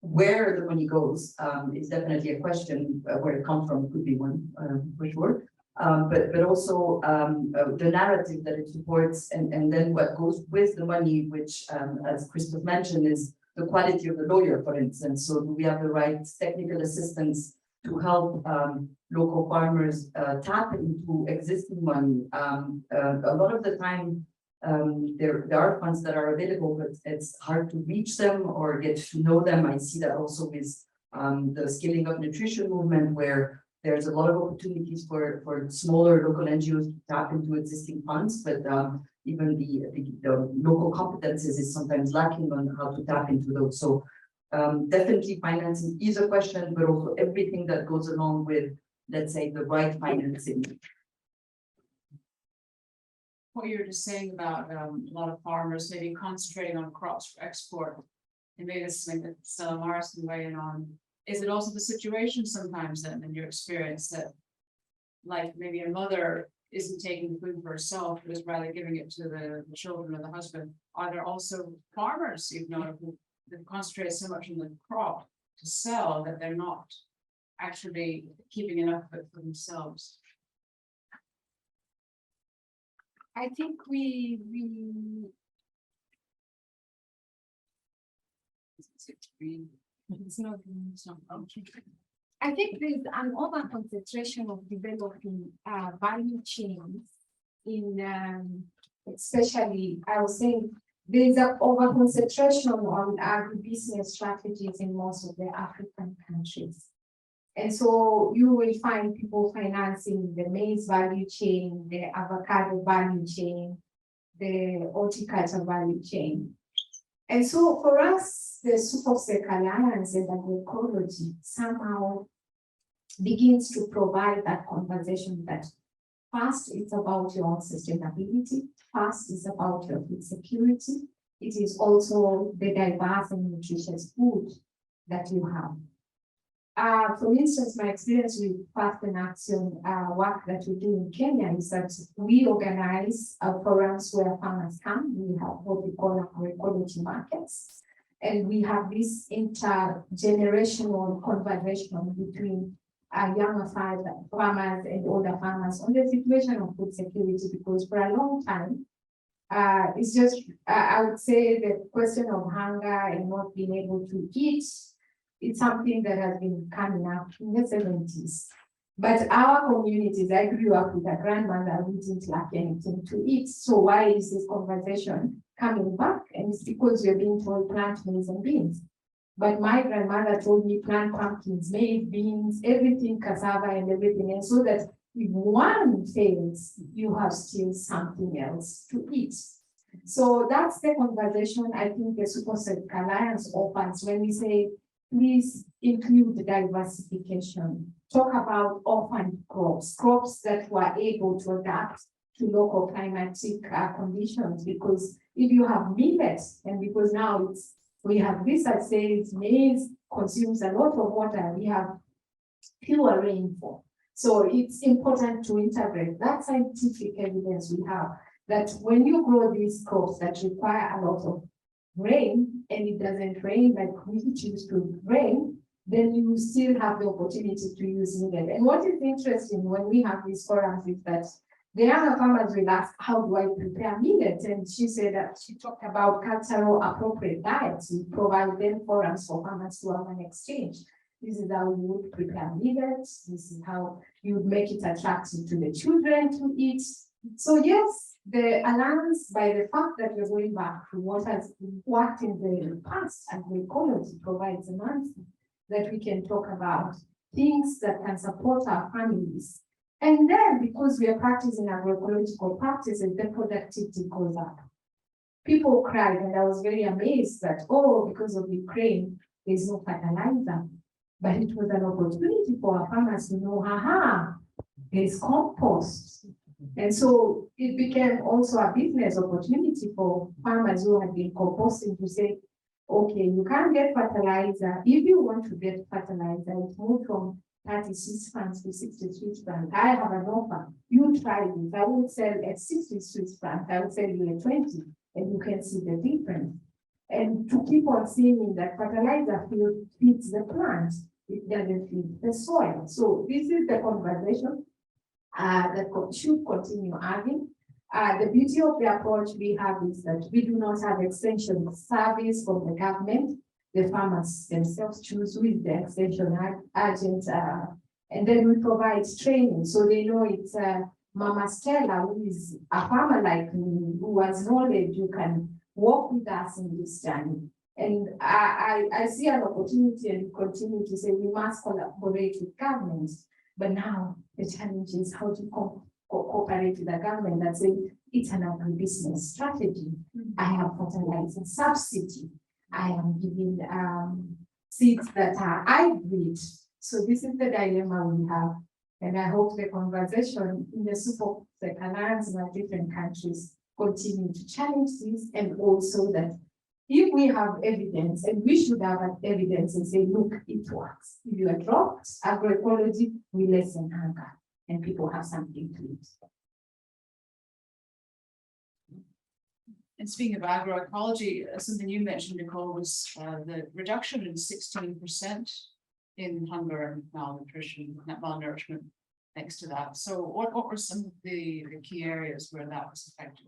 where the money goes is definitely a question. Where it comes from could be one for sure, but also the narrative that it supports, and then what goes with the money, which as Christophe mentioned, is the quality of the lawyer, for instance. So do we have the right technical assistance to help local farmers tap into existing money? A lot of the time, there are funds that are available, but it's hard to reach them or get to know them. I see that also with the scaling of nutrition movement, where there's a lot of opportunities for smaller local NGOs to tap into existing funds, but even the local competences is sometimes lacking on how to tap into those. So definitely financing is a question, but also everything that goes along with, let's say, the right financing. What you were just saying about a lot of farmers maybe concentrating on crops for export, and maybe this is something that Stellamaris can weigh in on. Is it also the situation sometimes then, in your experience, that like maybe a mother isn't taking the food for herself, but is rather giving it to the children or the husband? Are there also farmers you've known who concentrate so much on the crop to sell that they're not actually keeping enough of it for themselves? I think it's not. I think there's an over concentration of developing value chains in, especially, I was saying, there's an over concentration on agribusiness strategies in most of the African countries. And so you will find people financing the maize value chain, the avocado value chain, the horticulture value chain. And so for us, the Sufosec Alliance and agroecology somehow begins to provide that conversation that first, it's about your own sustainability. First, it's about your food security. It is also the diverse and nutritious food that you have. For instance, my experience with Fastenaktion work that we do in Kenya is that we organize forums where farmers come. We have what we call agroecology markets. And we have this intergenerational conversation between younger farmers and older farmers on the situation of food security, because for a long time, it's just, I would say the question of hunger and not being able to eat, it's something that has been coming up in the 70s. But our communities, I grew up with a grandmother who didn't lack anything to eat. So why is this conversation coming back? And it's because we're being told plant maize and beans. But my grandmother told me plant pumpkins, maize, beans, everything, cassava and everything. And so that if one fails, you have still something else to eat. So that's the conversation I think the Sufosec Alliance opens when we say, please include diversification. Talk about orphan crops, crops that were able to adapt to local climatic conditions. Because if you have millet, and because now we have research says maize consumes a lot of water, we have fewer rainfall. So it's important to integrate that scientific evidence we have that when you grow these crops that require a lot of rain and it doesn't rain like we choose to rain, then you still have the opportunity to use millet. And what is interesting when we have these forums is that the younger farmers will ask, how do I prepare millet? And she said that she talked about cultural appropriate diets. We provide them forums for farmers to have an exchange. This is how you would prepare millet. This is how you would make it attractive to the children to eat. So yes, the alliance, by the fact that we're going back to what has worked in the past, agroecology provides an answer that we can talk about things that can support our families. And then because we are practicing agroecological practices, the productivity goes up. People cried, and I was very amazed that, oh, because of Ukraine, there's no fertilizer. But it was an opportunity for our farmers to know, there's compost. And so it became also a business opportunity for farmers who had been composting to say, okay, you can't get fertilizer. If you want to get fertilizer, it moved from 30 Swiss francs to 60 Swiss francs. I have an offer. You try this. I will sell at 60 Swiss francs. I will sell you at 20, and you can see the difference. And to keep on seeing that fertilizer feeds the plant, it doesn't feed the soil. So this is the conversation that should continue having. The beauty of the approach we have is that we do not have extension service from the government. The farmers themselves choose who is the extension agent, and then we provide training. So they know it's Mama Stella, who is a farmer like me, who has knowledge, you can walk with us in this journey. And I see an opportunity and continue to say we must collaborate with governments. But now the challenge is how to cooperate with the government that say it's an agribusiness strategy. I have fertilizer subsidy. I am giving seeds that are hybrid. So this is the dilemma we have. And I hope the conversation in the Sufosec Alliance in our different countries continue to challenge this, and also that if we have evidence, and we should have evidence and say, look, it works. If you adopt agroecology, we lessen hunger and people have something to eat. And speaking of agroecology, something you mentioned, Nicole, was the reduction in 16% in hunger and malnourishment thanks to that. So what were some of the key areas where that was effective?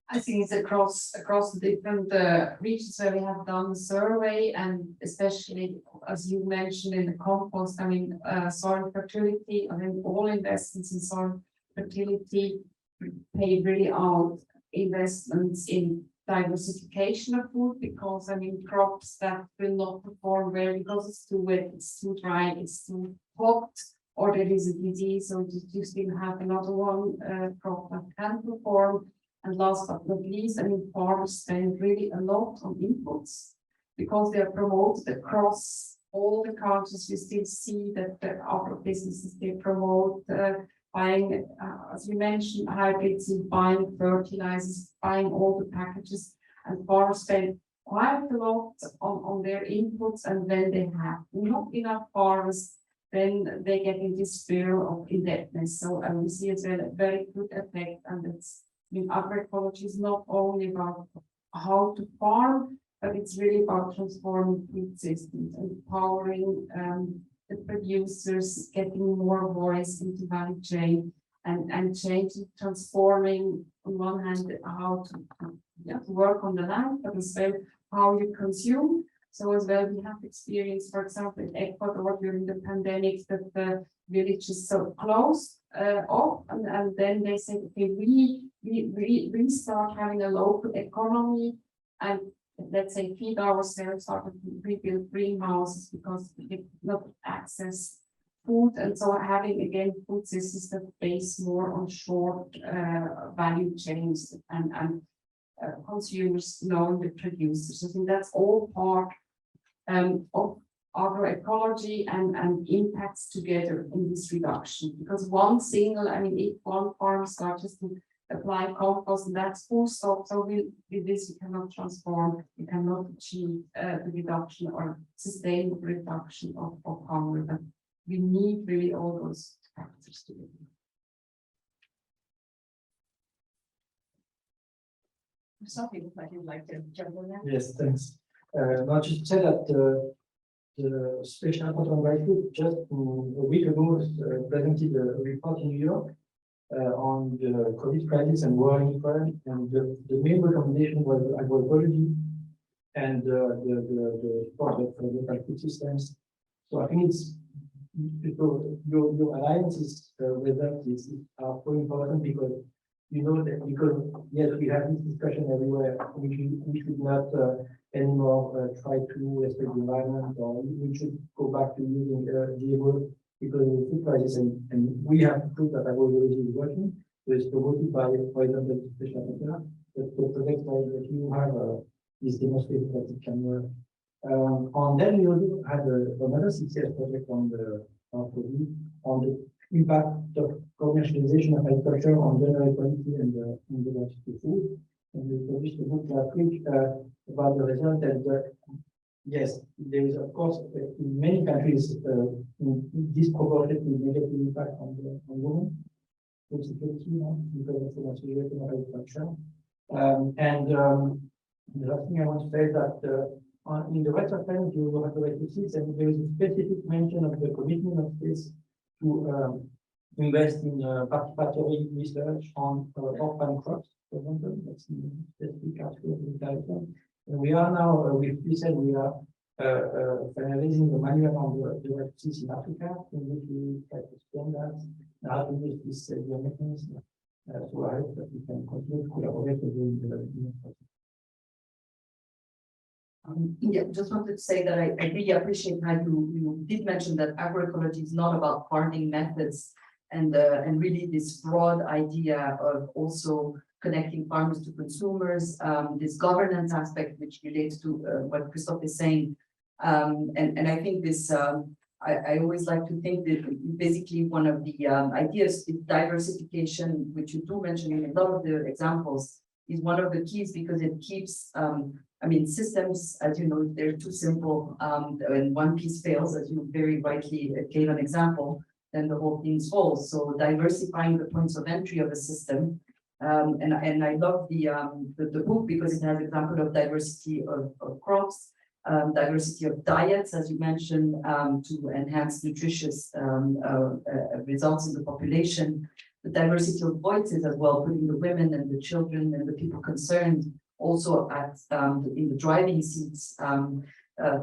I think it's across the different regions where we have done the survey, and especially as you mentioned in the compost, I mean, soil fertility. I mean, all investments in soil fertility pay really out investments in diversification of food, because I mean, crops that will not perform well because it's too wet, it's too dry, it's too hot, or there is a disease, so you still have another one crop that can perform. And last but not least, I mean, farmers spend really a lot on inputs because they are promoted across all the countries. We still see that the other businesses, they promote buying, as you mentioned, hybrids, buying fertilizers, buying all the packages, and farmers spend quite a lot on their inputs. And when they have not enough farmers, then they get in this spiral of indebtedness. So we see it's a very good effect, and it's. I mean, agroecology is not only about how to farm, but it's really about transforming food systems, empowering the producers, getting more voice into value chain, and changing, transforming on one hand how to work on the land, but as well how you consume. So as well, we have experienced, for example, in Ecuador during the pandemic, that the villages so closed off, and then they said, okay, we start having a local economy, and let's say feed ourselves, started to rebuild greenhouses because we did not access food, and so having again food systems that base more on short value chains and consumers knowing the producers. I think that's all part of agroecology and impacts together in this reduction. Because one single, I mean, if one farm starts just to apply compost, and that's full stop. So with this, you cannot transform, you cannot achieve the reduction or sustainable reduction of hunger. But we need really all those factors together. Some people might like to jump on that. Yes, thanks. Not just to say that the Special Report on Dry Food just a week ago presented a report in New York on the COVID crisis and war in Ukraine, and the main recommendation was agroecology and the support of local food systems. So I think it's your alliances with that are so important, because you know that, because yes, we have this discussion everywhere. We should not anymore try to respect the environment, or we should go back to using GMO because of the food crisis, and we have to prove that agroecology is working. So it's promoted by, for example, the Special Report, that the project that you have is demonstrated that it can work. And then we also had another CCS project on the impact of commercialization of agriculture on gender equality and the right to food. And we published a book last week about the result that yes, there is of course in many countries disproportionately negative impact on women, food security, because of the commercialization of agriculture. The last thing I want to say is that in the rest of time, you will have the right to seeds, and there is a specific mention of the commitment of this to invest in participatory research on orphan crops, for example. That's in the specific article of the title. And we are now, we said we are finalizing the manual on the right to seeds in Africa, in which we try to explain that, and how to use this mechanism. So I hope that we can continue to collaborate with the development process. Yeah, just wanted to say that I really appreciate how you did mention that agroecology is not about farming methods, and really this broad idea of also connecting farmers to consumers, this governance aspect which relates to what Christophe is saying, and I think this I always like to think that basically one of the ideas is diversification, which you do mention in a lot of the examples, is one of the keys, because it keeps I mean, systems, as you know, if they're too simple, and one piece fails, as you very rightly gave an example, then the whole thing falls. So diversifying the points of entry of a system, and I love the book because it has example of diversity of crops, diversity of diets, as you mentioned, to enhance nutritious results in the population, the diversity of voices as well, putting the women and the children and the people concerned also at in the driving seats,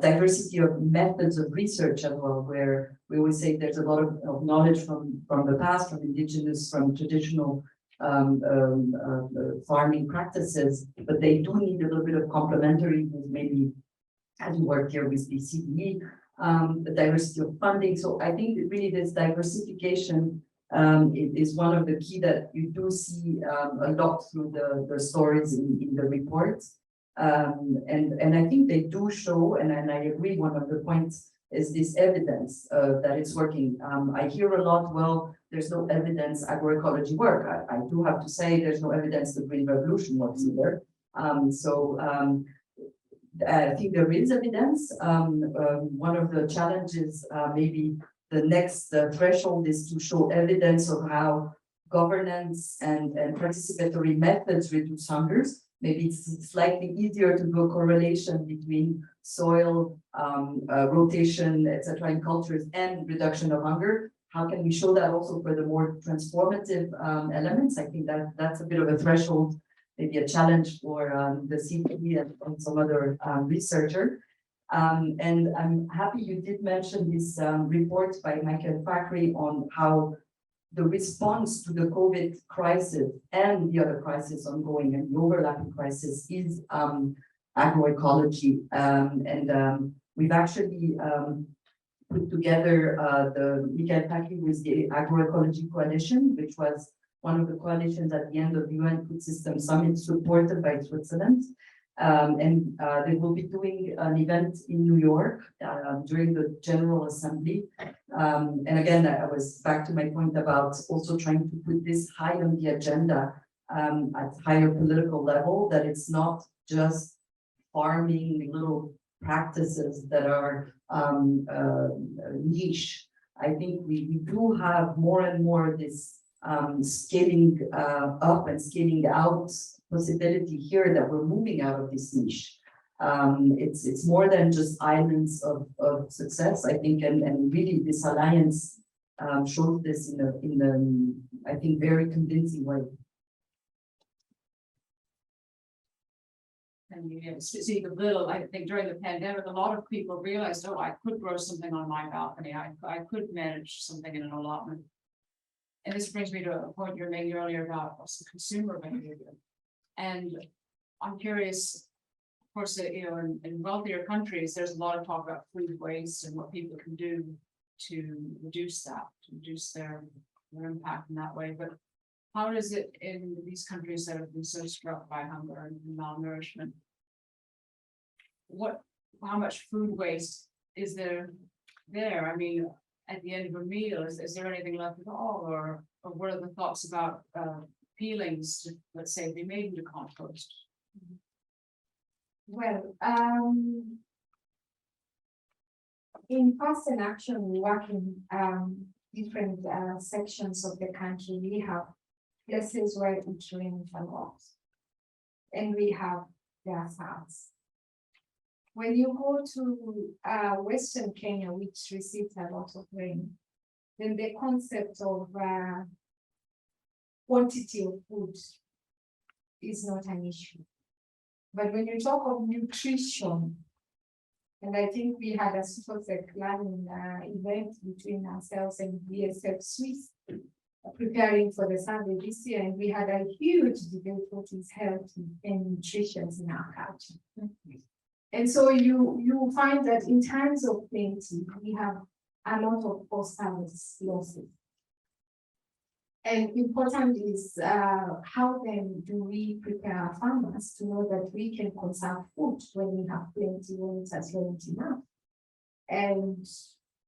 diversity of methods of research as well, where we always say there's a lot of knowledge from the past, from indigenous, from traditional farming practices, but they do need a little bit of complementary with maybe, as you work here with BCE, the diversity of funding. So I think that really this diversification is one of the key that you do see a lot through the stories in the reports. And I think they do show, and I agree, one of the points is this evidence that it's working. I hear a lot, well, there's no evidence agroecology work. I do have to say there's no evidence the Green Revolution works either. I think there is evidence. One of the challenges, maybe the next threshold, is to show evidence of how governance and participatory methods reduce hungers. maybe it's slightly easier to do a correlation between soil, rotation, etc. in cultures and reduction of hunger. How can we show that also for the more transformative elements? I think that that's a bit of a threshold, maybe a challenge for the CPE and some other researcher. And I'm happy you did mention this report by Michael Fakri on how the response to the COVID crisis and the other crisis ongoing and the overlapping crisis is agroecology. We've actually put together the Michael Fakri with the Agroecology Coalition, which was one of the coalitions at the end of the UN Food System Summit supported by Switzerland. They will be doing an event in New York during the General Assembly. And again, I was back to my point about also trying to put this high on the agenda at higher political level, that it's not just farming little practices that are niche. I think we do have more and more this scaling up and scaling out possibility here that we're moving out of this niche. It's more than just islands of success, I think, and really this alliance shows this in the I think very convincing way. And you know, speak a little, I think during the pandemic, a lot of people realized, oh, I could grow something on my balcony. I could manage something in an allotment. And this brings me to a point you were making earlier about also consumer behavior. And I'm curious, of course, you know, in wealthier countries, there's a lot of talk about food waste and what people can do to reduce that, to reduce their impact in that way. But how is it in these countries that have been so struck by hunger and malnourishment? How much food waste is there? I mean, at the end of a meal, is there anything left at all, or what are the thoughts about peelings to, let's say, be made into compost? Well, in Fastenaktion, we work in different sections of the country. We have places where it rains a lot, and we have grass house. When you go to Western Kenya, which receives a lot of rain, then the concept of quantity of food is not an issue. But when you talk of nutrition, and I think we had a Sufosec learning event between ourselves and BSF Swiss, preparing for the survey this year, and we had a huge debate what is health and nutrition in our culture. And so you find that in times of plenty, we have a lot of post-harvest losses. And important is how then do we prepare our farmers to know that we can conserve food when we have plenty, when it has not enough. And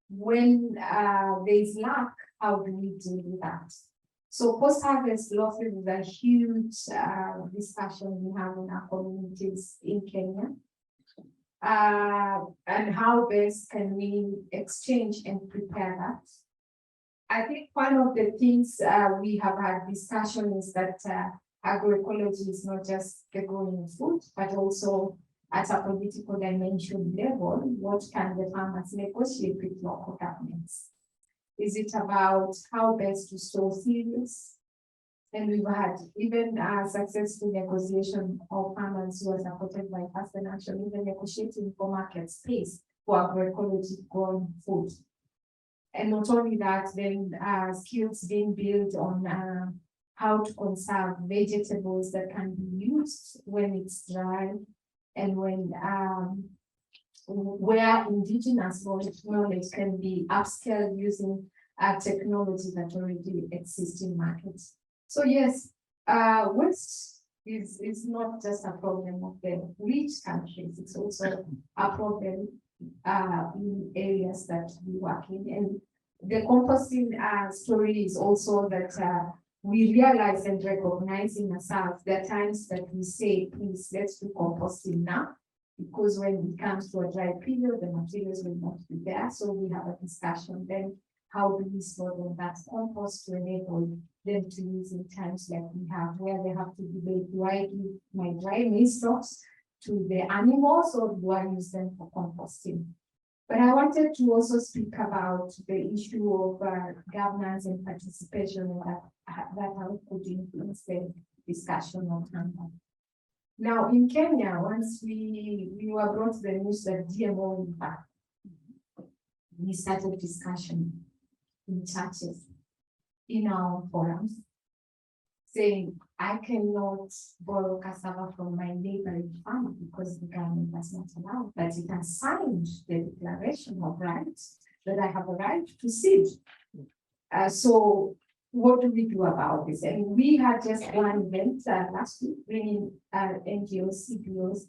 when there is lack, how do we deal with that? So post-harvest losses is a huge discussion we have in our communities in Kenya. And how best can we exchange and prepare that? I think one of the things we have had discussion is that agroecology is not just the growing of food, but also at a political dimension level, what can the farmers negotiate with local governments? Is it about how best to store cereals? And we've had even a successful negotiation of farmers who are supported by Fastenaktion, even negotiating for market space for agroecology grown food. And not only that, then skills being built on how to conserve vegetables that can be used when it's dry, and when where indigenous knowledge can be upscaled using technology that already exists in markets. So yes, waste is not just a problem of the rich countries, it's also a problem in areas that we work in. And the composting story is also that we realize and recognize in ourselves there are times that we say, please, let's do composting now, because when it comes to a dry period, the materials will not be there. So we have a discussion then, how do we store them that compost to enable them to use in times like we have, where they have to debate, do I give my dry maize stalks to the animals or do I use them for composting? But I wanted to also speak about the issue of governance and participation and that I could influence the discussion of Canada. Now in Kenya, once we were brought the news that GMO impact, we started discussion in churches, in our forums, saying I cannot borrow cassava from my neighboring farmer because the government does not allow, but it has signed the declaration of rights that I have a right to seed. So what do we do about this? And we had just one event last week, bringing NGOs, CPOs,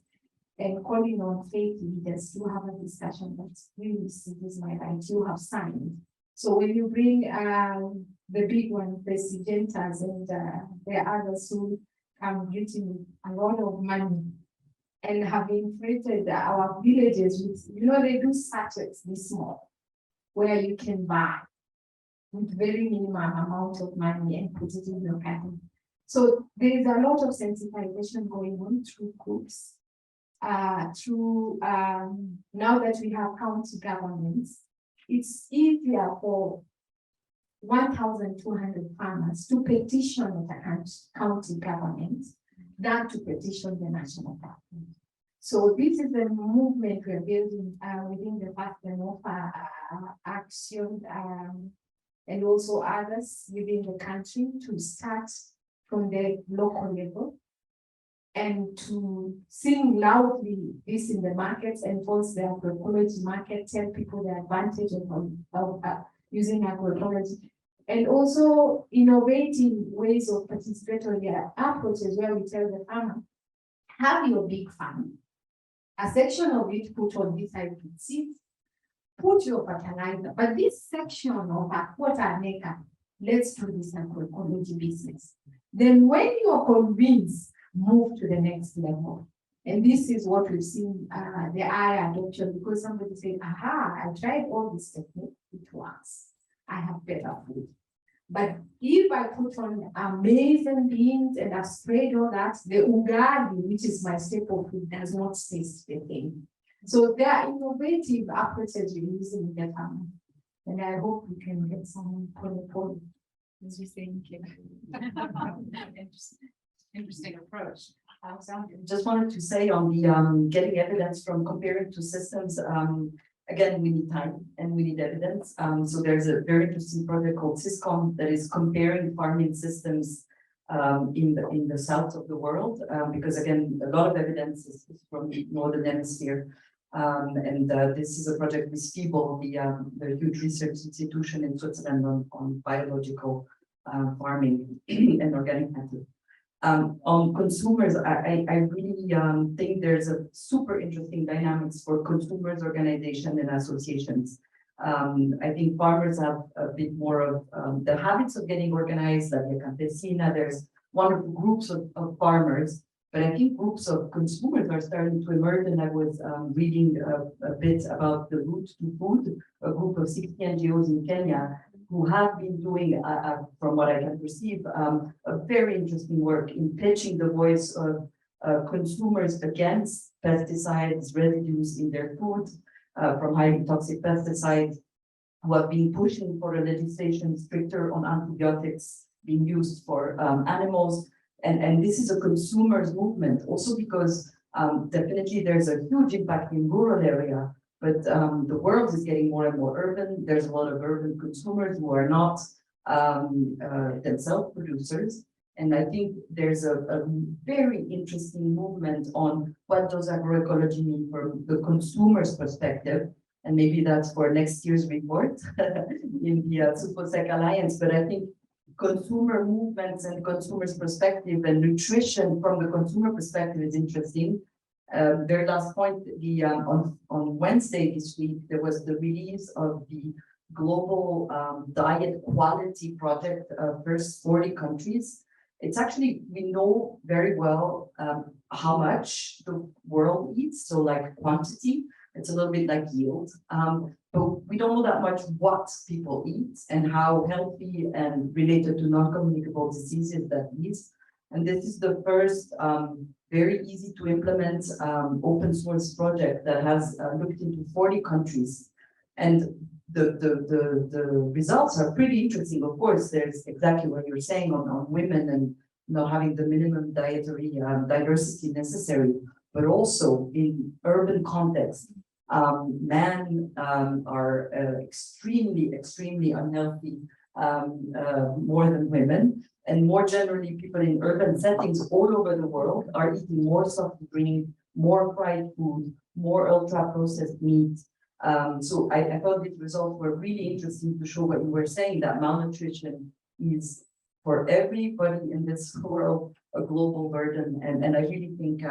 and calling on faith leaders to have a discussion that really seed is my right, you have signed. So when you bring the big one, the Sygentas and the others who come getting a lot of money and have inflated our villages with, they do sachets this small, where you can buy with very minimum amount of money and put it in your garden. So there is a lot of sensitization going on through groups, through now that we have county governments, it's easier for 1,200 farmers to petition the county government than to petition the national government. So this is a movement we're building within the Fastenaktion and also others within the country to start from the local level and to sing loudly this in the markets and force the agroecology market, tell people the advantage of using agroecology, and also innovating ways of participatory approaches where we tell the farmer, have your big farm, a section of it put on this side with seeds, put your fertilizer, but this section of a quarter an acre, let's do this agroecology business. Then when you are convinced, move to the next level. And this is what we've seen, the IHEID adoption, because somebody said, aha, I tried all this technique, it works. I have better food. But if I put on amazing beans and I've sprayed all that, the ugali, which is my staple food, does not taste the same. So there are innovative approaches we're using in the farm. And I hope we can get some poly, as we say in Kenya. Interesting approach. Alessandra. Just wanted to say on the getting evidence from comparing to systems, again, we need time and we need evidence. So there's a very interesting project called SISCOM that is comparing farming systems in the south of the world, because again, a lot of evidence is from the northern hemisphere. This is a project with FIBO, the huge research institution in Switzerland on biological farming and organic method. On consumers, I really think there's a super interesting dynamics for consumers, organization, and associations. I think farmers have a bit more of the habits of getting organized, like the campesina. There's wonderful groups of farmers, but I think groups of consumers are starting to emerge. And I was reading a bit about the Route to Food, a group of 60 NGOs in Kenya, who have been doing, from what I can perceive, a very interesting work in pitching the voice of consumers against pesticides, residues in their food, from highly toxic pesticides, who have been pushing for a legislation stricter on antibiotics being used for animals. And this is a consumers movement, also because definitely there's a huge impact in rural area. But the world is getting more and more urban. There's a lot of urban consumers who are not themselves producers. And I think there's a very interesting movement on what does agroecology mean from the consumer's perspective. And maybe that's for next year's report in the Sufosec Alliance. But I think consumer movements and consumers' perspective and nutrition from the consumer perspective is interesting. Very last point, on Wednesday this week, there was the release of the global diet quality project, first 40 countries. It's actually, we know very well how much the world eats, so like quantity, It's a little bit like yield. But we don't know that much what people eat and how healthy and related to non-communicable diseases that is. And this is the first very easy to implement open source project that has looked into 40 countries. And the results are pretty interesting. Of course, there's exactly what you're saying on women and not having the minimum dietary diversity necessary, but also in urban context, men are extremely unhealthy more than women. And more generally, people in urban settings all over the world are eating more soft drink, more fried food, more ultra-processed meat. So I thought these results were really interesting to show what you were saying, that malnutrition is for everybody in this world a global burden. And I really think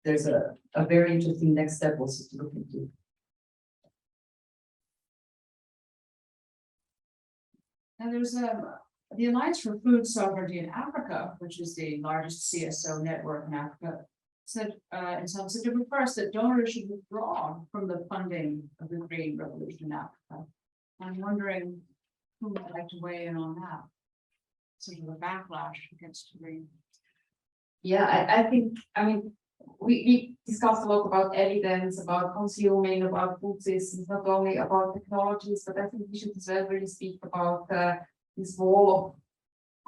there's a very interesting next step also to look into. And there's the Alliance for Food Sovereignty in Africa, which is the largest CSO network in Africa, said in some significant first that donors should withdraw from the funding of the Green Revolution in Africa. I'm wondering who would like to weigh in on that. Sort of a backlash against green. Yeah, I think, I mean, we discussed a lot about evidence, about consuming, about food systems, not only about technologies, but I think we should as well really speak about this wall of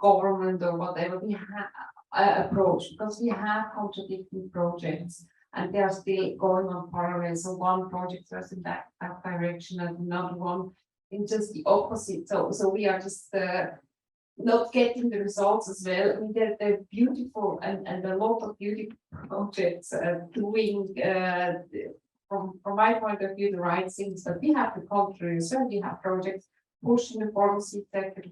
government or whatever we have approach, because we have contradicting projects and they are still going on parallel. So one project goes in that direction and another one in just the opposite. So we are just not getting the results as well. I mean, they're beautiful and a lot of beautiful projects doing, from my point of view, the right things. But we have the contrary. So we have projects pushing the pharmacy sector,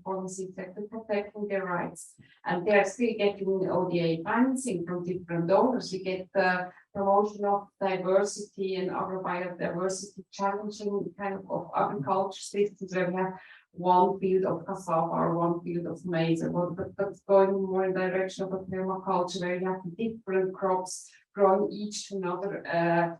protecting their rights. And they're still getting ODA financing from different donors. We get the promotion of diversity and agrobiodiversity, challenging kind of agriculture systems where we have one field of cassava or one field of maize, but that's going more in the direction of a permaculture where you have different crops growing each to another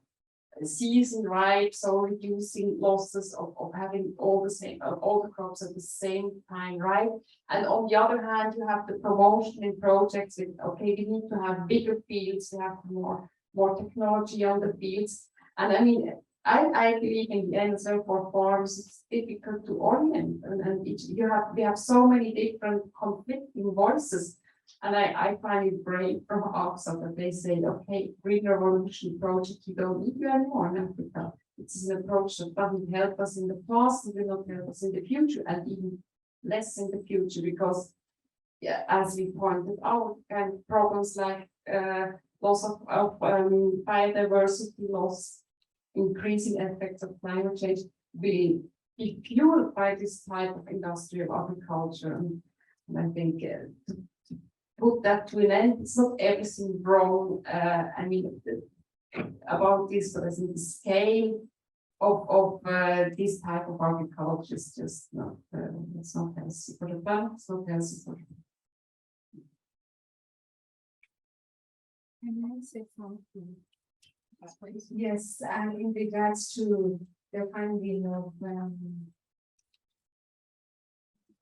season right, so reducing losses of having all the crops at the same time, right? And on the other hand, you have the promotion in projects with, okay, we need to have bigger fields, we have more technology on the fields. And I mean, I believe in the end, so for farms, it's difficult to orient, and we have so many different conflicting voices. And I find it brave from outside that they say, okay, Green Revolution project, we don't need you anymore in Africa. It's an approach that doesn't help us in the past, and will not help us in the future, and even less in the future, because, yeah, as we pointed out, kind of problems like loss of biodiversity loss, increasing effects of climate change will be fueled by this type of industrial agriculture. And I think to put that to an end, it's not everything wrong. I mean, about this, but I think the scale of this type of agriculture is just not, it's not healthy for the planet, it's not healthy for the Can I say something? Yes, and in regards to the finding of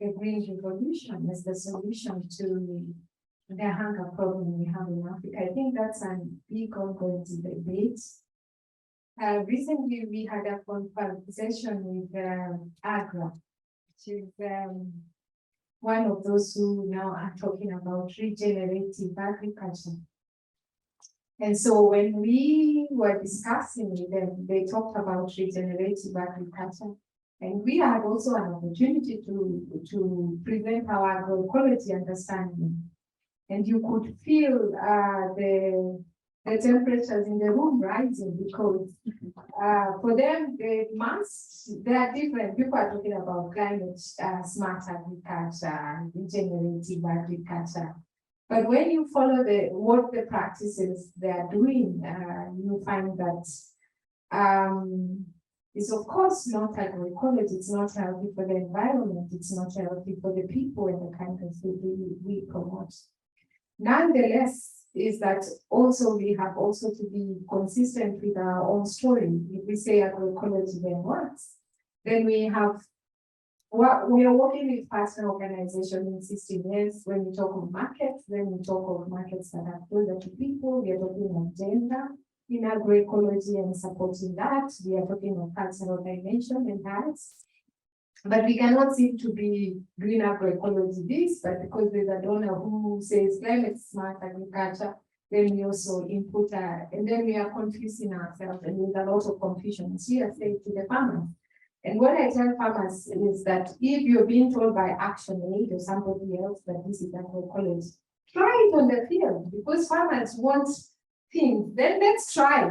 the Green Revolution as the solution to the hunger problem we have in Africa, I think that's a big ongoing debate. Recently, we had a conversation with AGRA, which is one of those who now are talking about regenerative agriculture. And so when we were discussing with them, they talked about regenerative agriculture. And we had also an opportunity to present our agroecology understanding. And you could feel the temperatures in the room rising, because for them, they are different. People are talking about climate smart agriculture, regenerative agriculture. But when you follow what the practices they are doing, you find that it's of course not agroecology, it's not healthy for the environment, it's not healthy for the people in the countries that we promote. Nonetheless, is that also we have also to be consistent with our own story. If we say agroecology then what? Then we have we are working with partner organizations in 16 years. When we talk of markets, then we talk of markets that are closer to people. We are talking of gender in agroecology and supporting that. We are talking of cultural dimension and arts. But we cannot seem to be green agroecology this, but because there's a donor who says climate smart agriculture, then we also input, and then we are confusing ourselves, and there's a lot of confusion. She has said to the farmers. And what I tell farmers is that if you're being told by ActionAid or somebody else that this is agroecology, try it on the field, because farmers want things. Then let's try.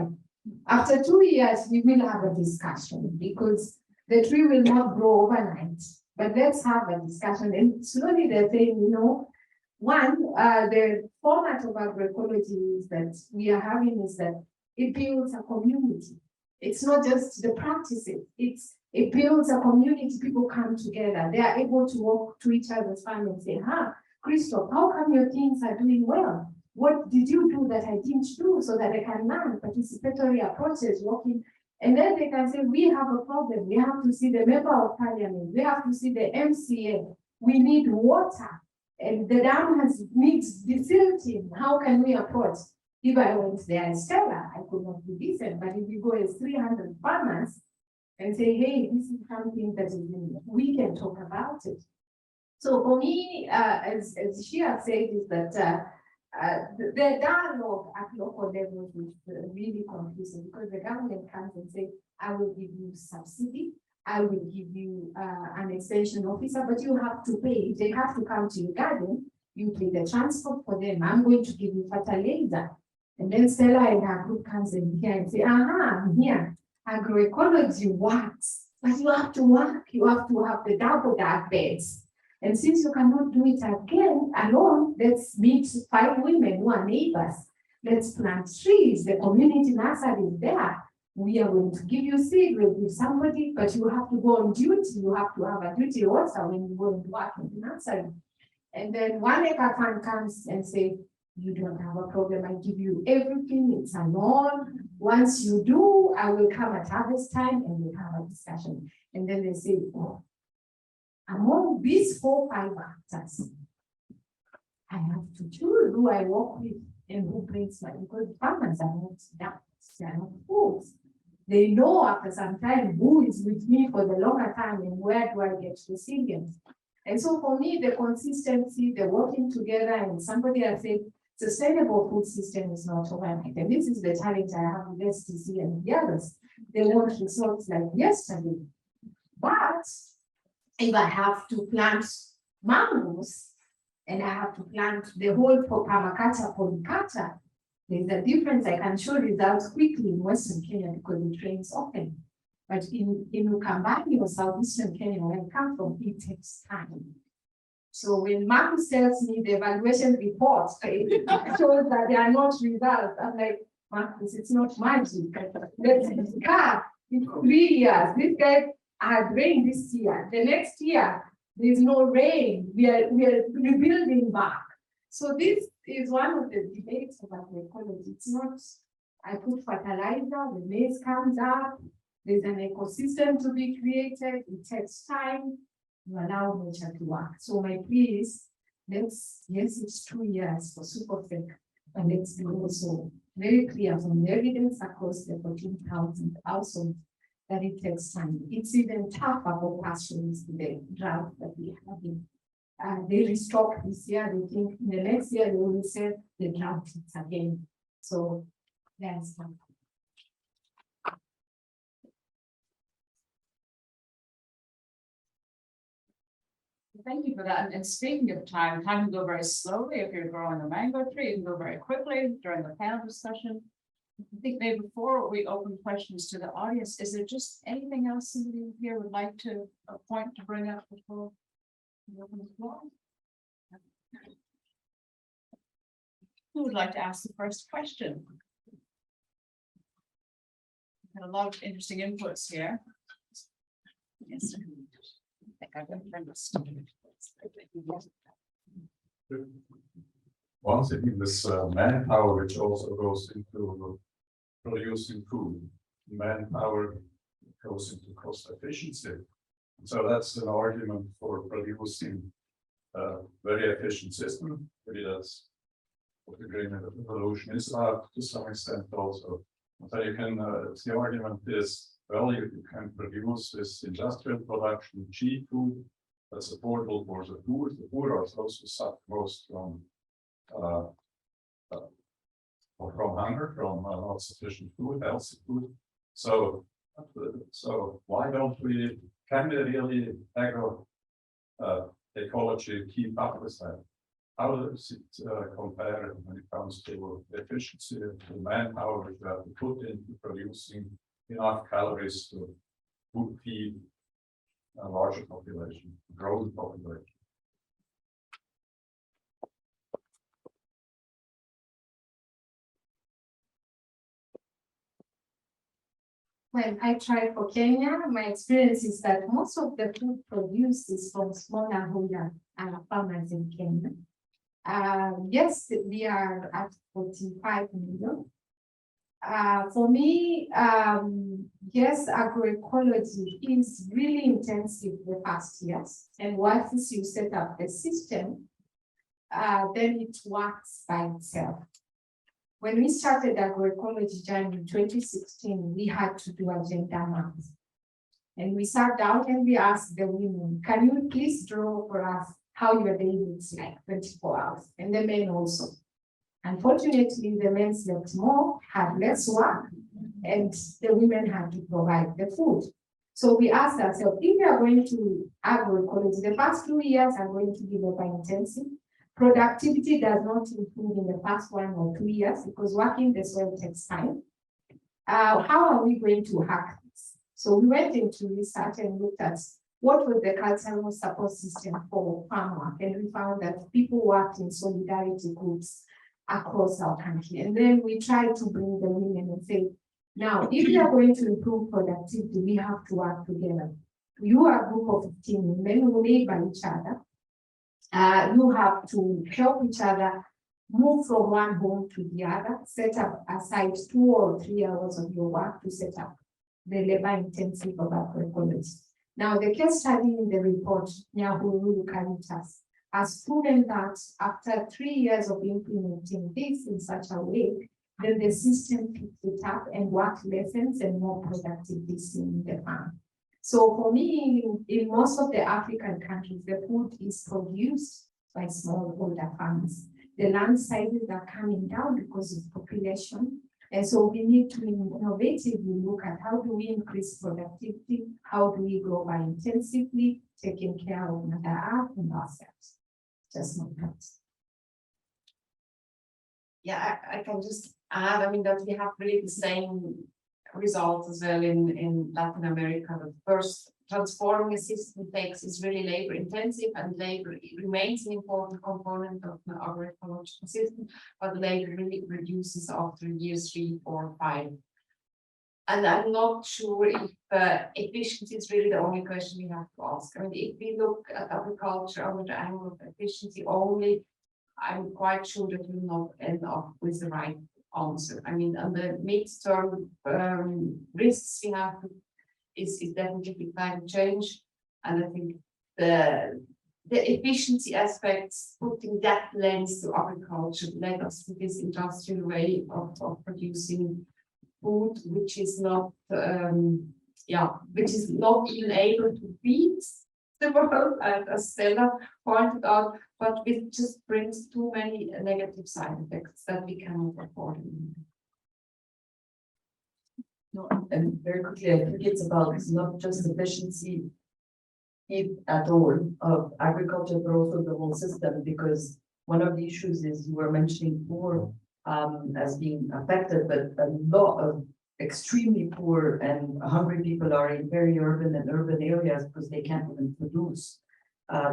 After 2 years, we will have a discussion, because the tree will not grow overnight. But let's have a discussion. And slowly they're saying, you know, one, the format of agroecology is that we are having is that it builds a community. It's not just the practices, it builds a community. People come together. They are able to walk to each other's farm and say, Christophe, how come your things are doing well? What did you do that I didn't do, so that I can learn participatory approaches, working? And then they can say, we have a problem. We have to see the member of parliament. We have to see the MCA. We need water. And the dam needs desilting. How can we approach? If I went there as Stella, I could not be decent. But if you go as 300 farmers and say, hey, this is something that is in, we can talk about it. So for me, as she has said, is that the dialogue at local level is really confusing, because the government comes and says, I will give you subsidy, I will give you an extension officer, but you have to pay. They have to come to your garden, you pay the transport for them. I'm going to give you fertilizer. And then Stella and her group comes in here and say, here, agroecology works, but you have to work, you have to have the double dark beds. And since you cannot do it again alone, let's meet 5 women who are neighbors. Let's plant trees. The community nursery is there. We are going to give you seed, we'll give somebody, but you have to go on duty. You have to have a duty also when you go and work in the nursery. And then one acre farm comes and say, you don't have a problem. I give you everything. It's a loan. Once you do, I will come at harvest time and we'll have a discussion. And then they say, oh, among these 4 or 5 actors, I have to choose who I work with and who brings money, because farmers are not ducks, they are not fools. They know after some time who is with me for the longer time and where do I get resilience. And so for me, the consistency, the working together, and somebody has said, sustainable food system is not overnight. And this is the challenge I have with STC and the others. They want results like yesterday. But if I have to plant mangoes and I have to plant the whole permaculture, polyculture, there's a difference. I can show results quickly in Western Kenya because it rains often. But in Ukambani or Southeastern Kenya, where I come from, it takes time. So when Marcus tells me the evaluation report shows that there are not results, I'm like, Marcus, it's not magic. Let's discard in 3 years. This guy had rain this year. The next year, there's no rain. We are rebuilding back. So this is one of the debates about the ecology. It's not, I put fertilizer, the maize comes up, there's an ecosystem to be created, it takes time, you allow nature to work. So my plea is, yes, it's 2 years for Sufosec, but let's be also very clear from the evidence across the 14,000 households that it takes time. It's even tougher for pastoralists, the drought that we have in. They restock this year, they think in the next year they will say the drought hits again. So that's one. Thank you for that. And speaking of time can go very slowly. If you're growing a mango tree, it can go very quickly during the panel discussion. I think maybe before we open questions to the audience, is there just anything else somebody here would like to point to bring up before we open the floor? Who would like to ask the first question? We've had a lot of interesting inputs here. Yes. I think I've been one thing is manpower, which also goes into producing food. Manpower goes into cost efficiency. So that's an argument for producing a very efficient system. Maybe that's what the green revolution is about to some extent also. So you can, the argument is, well, you can produce this industrial production, cheap food, that's affordable for the poor. The poor are also suffer most from hunger, from not sufficient food, healthy food. So why don't we, can we really agro ecology keep up with that? How does it compare when it comes to efficiency of the manpower which we have to put into producing enough calories to feed a larger population, growing population? When I try for Kenya, my experience is that most of the food produced is from smallholder farmers in Kenya. Yes, we are at 45 million. For me, yes, agroecology is really intensive the past years. And once you set up the system, then it works by itself. When we started agroecology journey in 2016, we had to do agenda maps. And we sat down and we asked the women, can you please draw for us how your day looks like 24 hours? And the men also. Unfortunately, the men slept more, had less work, and the women had to provide the food. So we asked ourselves, if we are going to agroecology, the first 2 years are going to be labor intensive. Productivity does not improve in the first 1 or 2 years because working the soil takes time. How are we going to hack this? So we went into research and looked at what was the cultural support system for farm work, and we found that people worked in solidarity groups across our country. And then we tried to bring the women and say, now, if we are going to improve productivity, we have to work together. You are a group of 15 women who live by each other. You have to help each other move from one home to the other, set up aside 2 or 3 hours of your work to set up the labor intensive of agroecology. Now, the case study in the report, Nyahururu Caritas, has proven that after 3 years of implementing this in such a way, then the system picked it up and work lessons and more productivity in the farm. So for me, in most of the African countries, the food is produced by smallholder farmers. The land sizes are coming down because of population. And so we need to innovatively look at how do we increase productivity, how do we grow by intensively, taking care of Mother Earth and ourselves. Just not that. Yeah, I can just add, I mean, that we have really the same results as well in Latin America. The first transforming a system takes is really labor intensive, and labor remains an important component of the agroecological system, but labor really reduces after years 3, 4, 5. And I'm not sure if efficiency is really the only question we have to ask. I mean, if we look at agriculture under the angle of efficiency only, I'm quite sure that we will not end up with the right answer. I mean, on the midterm risks we have is definitely climate change, and I think the efficiency aspects, putting that lens to agriculture, led us to this industrial way of producing food, which is not which is not even able to feed the world, as Stella pointed out, but it just brings too many negative side effects that we cannot afford. No, and very quickly, I think it's about not just efficiency, if at all, of agriculture, but also the whole system, because one of the issues is you were mentioning poor as being affected, but a lot of extremely poor and hungry people are in very urban and urban areas because they can't even produce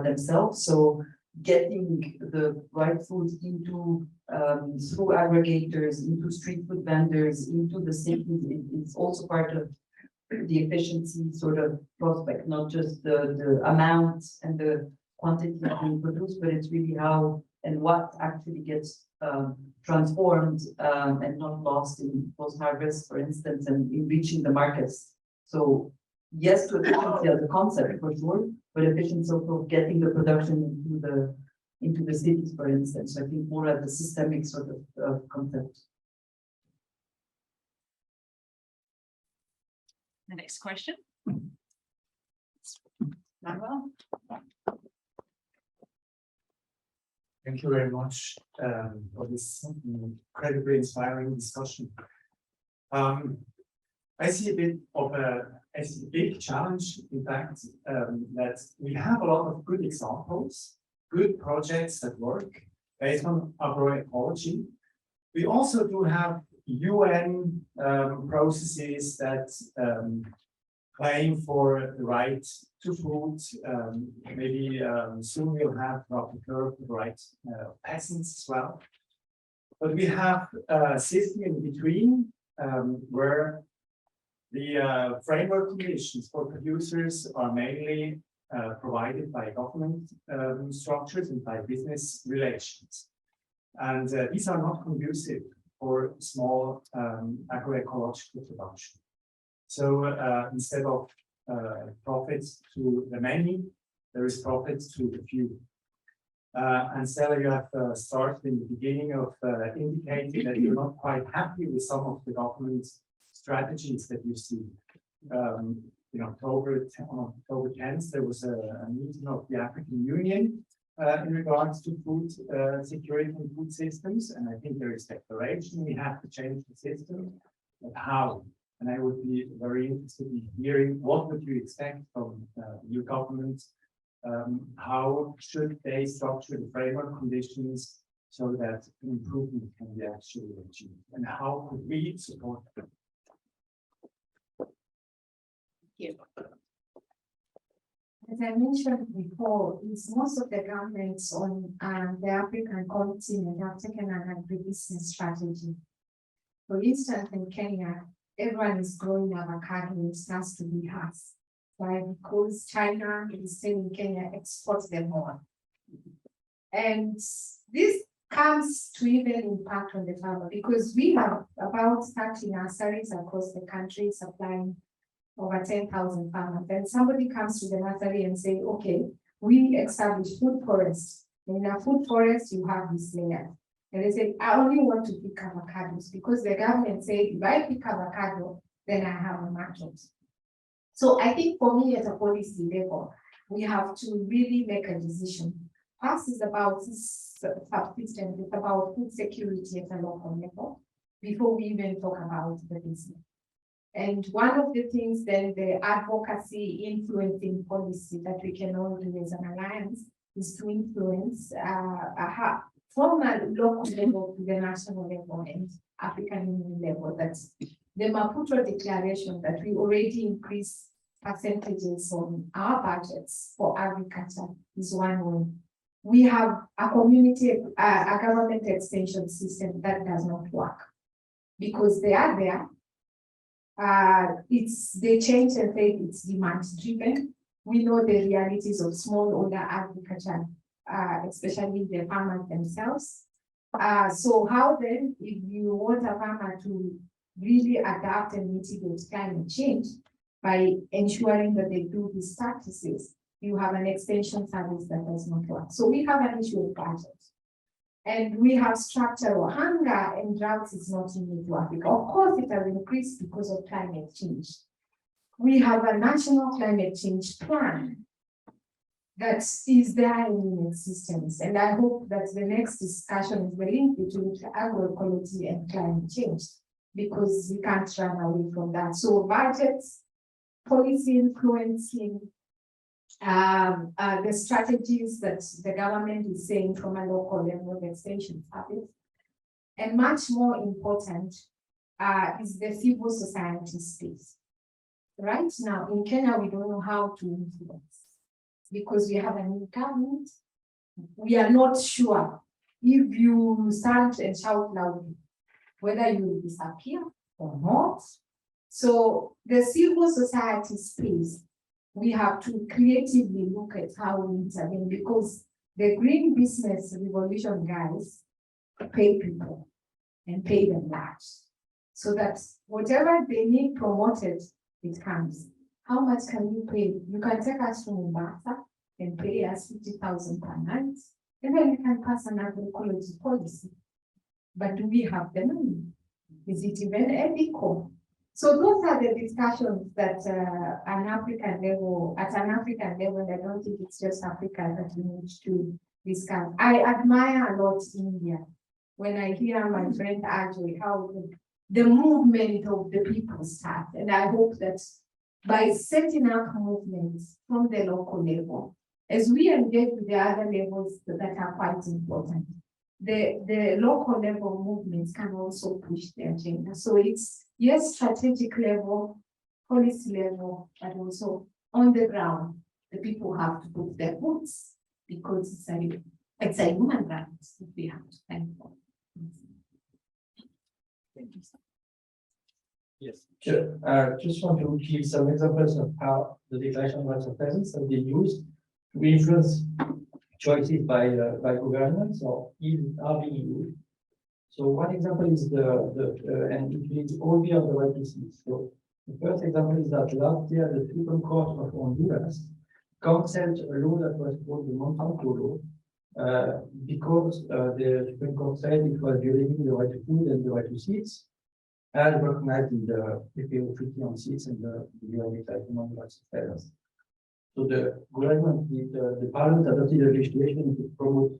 themselves. So getting the right food into through aggregators, into street food vendors, into the cities is also part of the efficiency sort of prospect, not just the amount and the quantity being produced, but it's really how and what actually gets transformed and not lost in post-harvest, for instance, and in reaching the markets. So yes, to efficiency as a concept for sure, but efficiency of getting the production into the cities, for instance. So I think more as a systemic sort of concept. The next question. Manuel? Thank you very much for this incredibly inspiring discussion. I see a bit of a big challenge, in fact, that we have a lot of good examples, good projects that work based on agroecology. We also do have UN processes that claim for the right to food. Maybe soon we'll have rapporteur for the right peasants as well. But we have a system in between where the framework conditions for producers are mainly provided by government structures and by business relations. And these are not conducive for small agroecological production. So instead of profits to the many, there is profits to the few. And Stella, you have started in the beginning of indicating that you're not quite happy with some of the government strategies that you see. In October 10th, there was a meeting of the African Union in regards to food security and food systems. And I think there is declaration, we have to change the system, but how? And I would be very interested in hearing what would you expect from your government? How should they structure the framework conditions so that improvement can be actually achieved? And how could we support them? As I mentioned before, is most of the governments on the African continent have taken an agribusiness strategy. For instance, in Kenya, everyone is growing avocado and it starts to be us. Why? Because China is saying Kenya exports them more. And this comes to even impact on the farmer because we have about 30 nurseries across the country supplying over 10,000 farmers. Then somebody comes to the nursery and say, okay, we establish food forests. In a food forest, you have this layer. And they say, I only want to pick avocados because the government said, if I pick avocado, then I have a market. So I think for me at a policy level, we have to really make a decision. First is about subsistence, it's about food security at a local level before we even talk about the business. And one of the things then the advocacy influencing policy that we can all do as an alliance is to influence from a local level to the national level and African Union level. That's the Maputo declaration that we already increase percentages on our budgets for agriculture is one way. We have a community, a government extension system that does not work because they are there. They change and say it's demand driven. We know the realities of smallholder agriculture, especially the farmers themselves. So how then, if you want a farmer to really adapt and mitigate climate change by ensuring that they do these practices, you have an extension service that does not work. So we have an issue of budget. And we have structural hunger and drought is not unique to Africa. Of course, it has increased because of climate change. We have a national climate change plan that is there in existence. And I hope that the next discussion is the link between agroecology and climate change, because we can't run away from that. So budgets, policy influencing, the strategies that the government is saying from a local level, the extension service. And much more important is the civil society space. Right now in Kenya, we don't know how to influence because we have a new government. We are not sure if you stand and shout loudly, whether you will disappear or not. So the civil society space, we have to creatively look at how we intervene because the green business revolution guys pay people and pay them large. So that whatever they need promoted, it comes. How much can you pay? You can take us to Mombasa and pay us 50,000 per night, and then you can pass an agroecology policy. But do we have the money? Is it even ethical? So those are the discussions that at an African level, I don't think it's just Africa that we need to discuss. I admire a lot India when I hear my friend Ajay, how the movement of the people start. And I hope that by setting up movements from the local level, as we engage with the other levels that are quite important, the local level movements can also push the agenda. So it's, yes, strategic level, policy level, but also on the ground, the people have to put their boots because it's a human right that we have to thank for. Thank you. Yes, sure. Just want to give some examples of how the Declaration of Rights of Peasants have been used to influence choices by governments or even are being used. So one example is and it will all be on the right to see. So the first example is that last year the Supreme Court of Honduras canceled a law that was called the Monsanto law because the Supreme Court said it was violating the right to food and the right to seeds, as recognized in the FAO Treaty on Seeds and the Declaration of Rights of Peasants. So the government, the parliament adopted a legislation to promote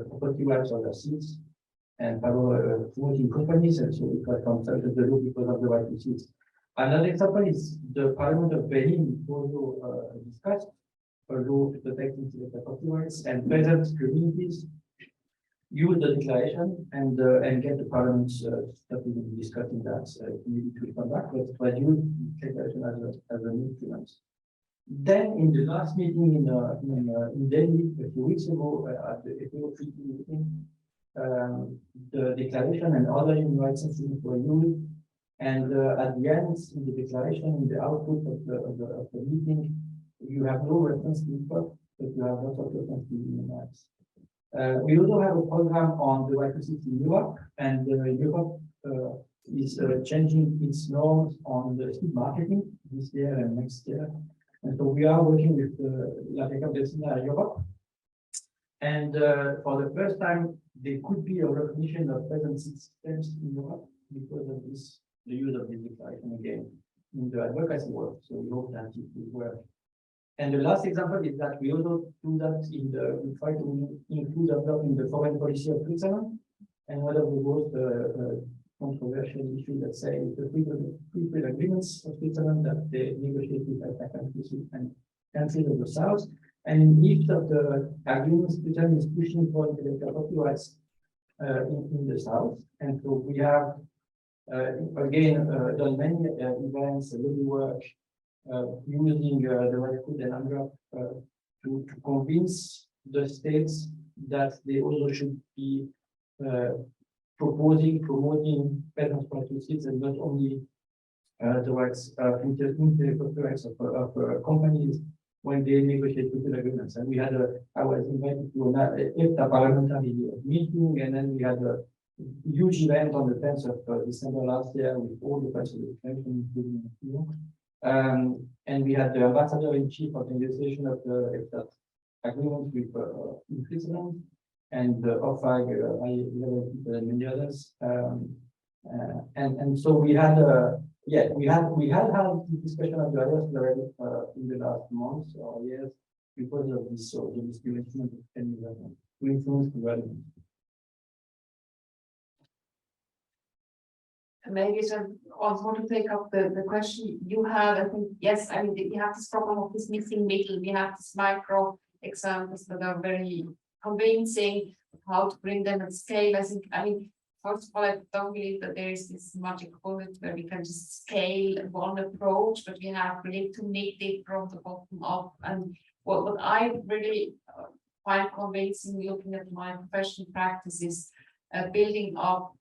property rights of their seeds and promoting companies, and so it was consulted the law because of the right to seeds. Another example is the Parliament of Benin also discussed a law to protect intellectual property rights, and peasant communities use the declaration and get the parliament started discussing that. Maybe to come back, but it was used declaration as an instrument. Then in the last meeting in Delhi a few weeks ago at the FAO Treaty meeting, the declaration and other human rights instruments were used, and at the end in the declaration, in the output of the meeting, you have no reference to it, but you have lots of reference to human rights. We also have a program on the right to seeds in Europe, and Europe is changing its norms on the seed marketing this year and next year. And so we are working with Wesinew Europe. And for the first time, there could be a recognition of peasant seed systems in Europe because of this, the use of this declaration again in the advocacy work. So we hope that it will work. And the last example is that we also do that we try to include that in the foreign policy of Switzerland. And one of the most controversial issues that say the free trade agreements of Switzerland that they negotiate with other countries and countries of the South. And in each of the agreements, Switzerland is pushing for intellectual property rights in the South. And so we have again done many events, lobby work, using the right food and hunger to convince the states that they also should be promoting peasant practices and not only the rights, intellectual rights of companies when they negotiate with the agreements. And we had I was invited to a parliamentary meeting, and then we had a huge event on the 10th of December last year with all the parts of the convention, including and we had the ambassador-in-chief of the negotiation of the agreement with in Switzerland, and the OFAG, and many others. And so we had we had this discussion at the highest level in the last months or years because of this the discrimination of to influence the government. Maybe I also want to take up the question you had. I think, yes, I mean, we have this problem of this missing middle. We have these micro examples that are very convincing how to bring them at scale. I mean, first of all, I don't believe that there is this magic bullet where we can just scale one approach, but we have really to make it from the bottom up. And what I really find convincing looking at my professional practice is building up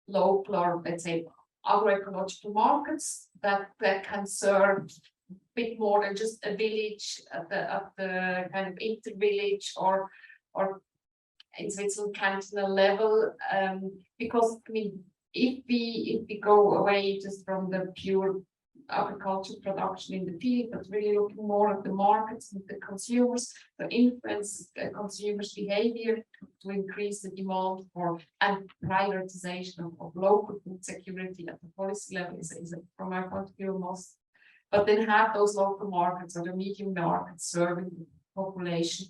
local, or let's say agroecological markets that can serve bit more than just a village at the kind of inter-village or in Switzerland cantonal level, because I mean, if we go away just from the pure agricultural production in the field, but really looking more at the markets and the consumers, to influence consumers' behavior, to increase the demand for and prioritization of local food security at the policy level is from my point of view, must. But then have those local markets or the medium markets serving the population,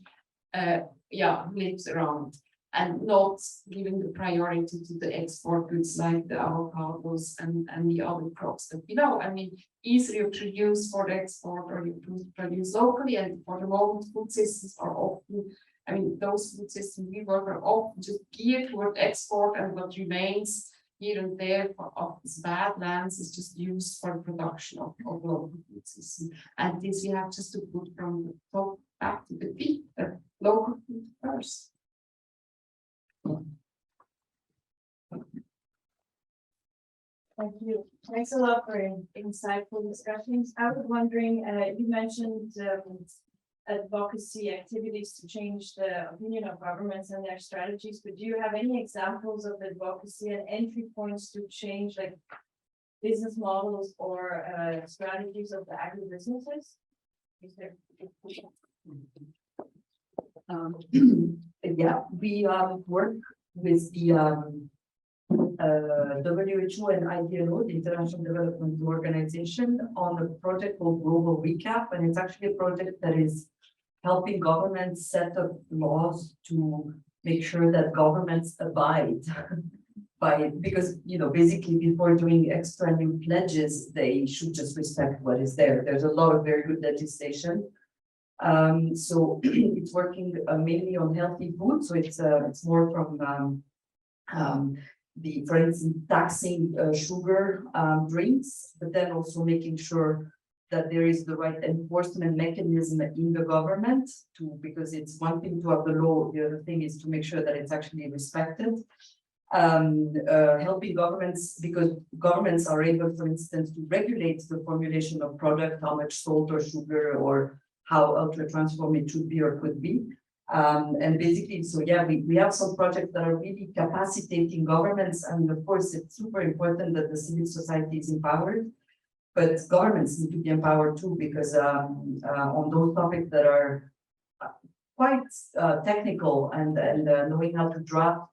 lives around, and not giving the priority to the export goods like the avocados and the other crops that we know. I mean, easier to use for the export or you produce locally, and for the moment, food systems are often, I mean, those food systems we work are often just geared toward export, and what remains here and there of these bad lands is just used for the production of local food systems. And this you have just to put from the top back to the feet, local food first. Thank you. Thanks a lot for insightful discussions. I was wondering, you mentioned advocacy activities to change the opinion of governments and their strategies, but do you have any examples of advocacy and entry points to change like business models or strategies of the agribusinesses? Is there? Yeah, we work with the WHO and IDLO, the International Development Organization, on a project called Global Recap, and it's actually a project that is helping governments set up laws to make sure that governments abide by it, because basically before doing extra new pledges, they should just respect what is there. There's a lot of very good legislation. So it's working mainly on healthy food. So it's more from for instance, taxing sugar drinks, but then also making sure that there is the right enforcement mechanism in the government because it's one thing to have the law, the other thing is to make sure that it's actually respected. Helping governments, because governments are able, for instance, to regulate the formulation of product, how much salt or sugar or how ultra transformed it should be or could be. And basically, so yeah, we have some projects that are really capacitating governments, and of course it's super important that the civil society is empowered, but governments need to be empowered too, because on those topics that are quite technical and knowing how to draft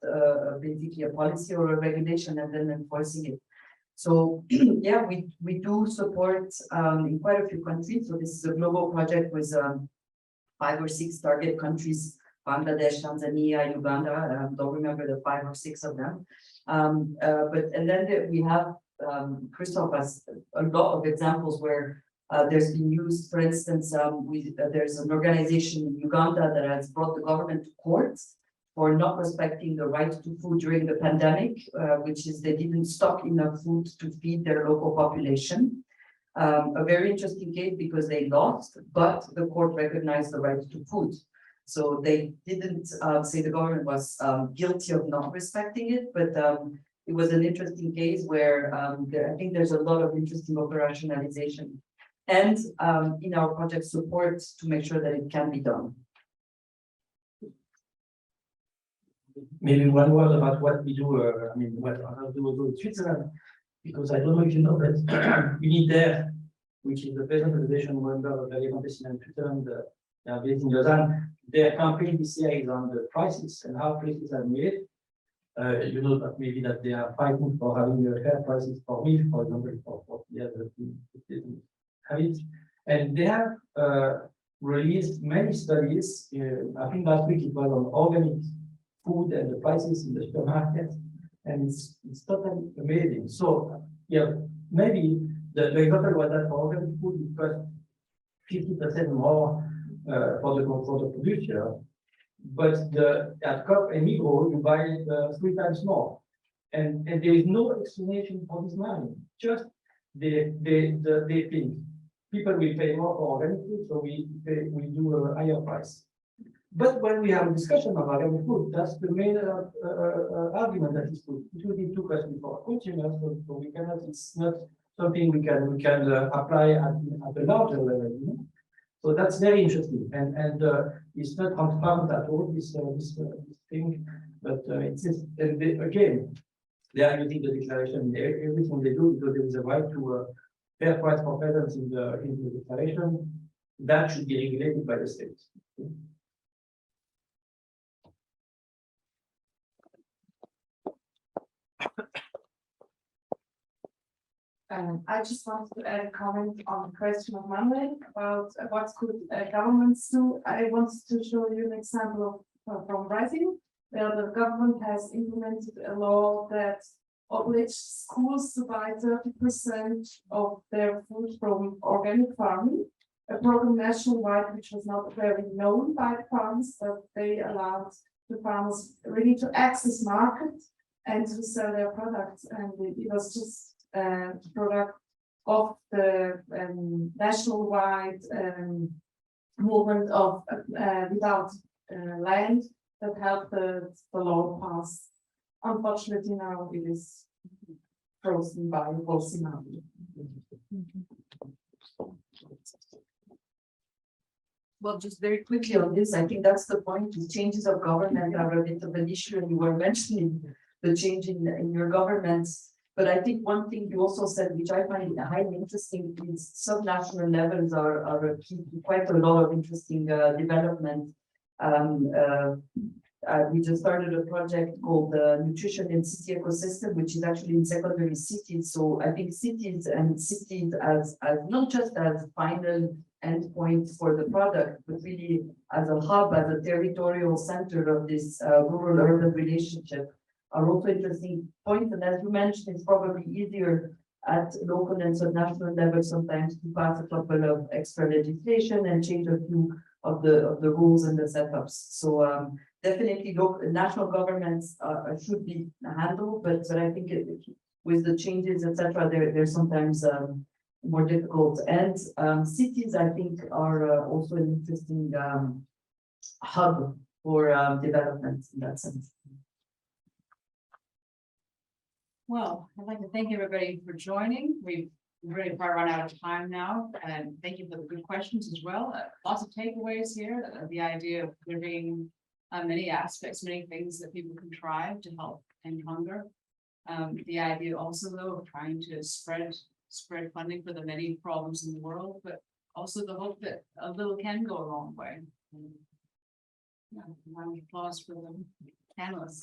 basically a policy or a regulation and then enforcing it. So yeah, we do support in quite a few countries. So this is a global project with 5 or 6 target countries: Bangladesh, Tanzania, Uganda. I don't remember the 5 or 6 of them. And then we have Christophe has a lot of examples where there's been used. For instance, there's an organization in Uganda that has brought the government to court for not respecting the right to food during the pandemic, which is they didn't stock enough food to feed their local population. A very interesting case because they lost, but the court recognized the right to food. So they didn't say the government was guilty of not respecting it, but it was an interesting case where I think there's a lot of interesting operationalization and in our project support to make sure that it can be done. Maybe one word about what we do, what others do in Switzerland, because I don't know if you know that UNITER, which is the present organization member of the Alimentation in Switzerland, they are based in Lausanne. Their campaign this year is on the prices and how prices are made. You know that maybe that they are fighting for having fair prices for milk, for example, for the other have it. And they have released many studies. I think last week it was on organic food and the prices in the supermarket, and it's totally amazing. So yeah, maybe the example was that for organic food it costs 50% more for the producer, but at COP and Migros you buy 3 times more, and there is no explanation for this money. Just they think people will pay more for organic food, so we do a higher price. But when we have a discussion about organic food, that's the main argument that is put. It will be too costly for consumers, so we cannot. It's not something we can apply at a larger level. You know? So that's very interesting, and it's not transparent at all. This thing, but it's just, again, they are using the declaration in everything they do because there is a right to fair price for peasants in the declaration. That should be regulated by the state. I just wanted to add a comment on the question of Manuel about what could governments do. I wanted to show you an example from Brazil, where the government has implemented a law that obliged schools to buy 30% of their food from organic farming. A program nationwide, which was not very known by the farmers, but they allowed the farmers really to access market and to sell their products. And it was just product of the nationwide movement of without land that helped the law pass. Unfortunately, now it is frozen by Bolsonaro. Well, just very quickly on this, I think that's the point. The changes of government are a bit of an issue, and you were mentioning the change in your governments. But I think one thing you also said, which I find highly interesting, is subnational levels are a key to quite a lot of interesting development. We just started a project called Nutrition in City Ecosystem, which is actually in secondary cities. So I think cities as not just as final endpoint for the product, but really as a hub, as a territorial center of this rural-urban relationship are also interesting points. And as you mentioned, it's probably easier at local and subnational level sometimes to pass a couple of extra legislation and change a few of the rules and the setups. So definitely national governments should be handled, but I think with the changes, etc., they're sometimes more difficult. And cities, I think, are also an interesting hub for development in that sense. Well, I'd like to thank everybody for joining. We've really far run out of time now, and thank you for the good questions as well. Lots of takeaways here. The idea of there being many aspects, many things that people can try to help end hunger. The idea also, though, of trying to spread funding for the many problems in the world, but also the hope that a little can go a long way. Round of applause for the panelists.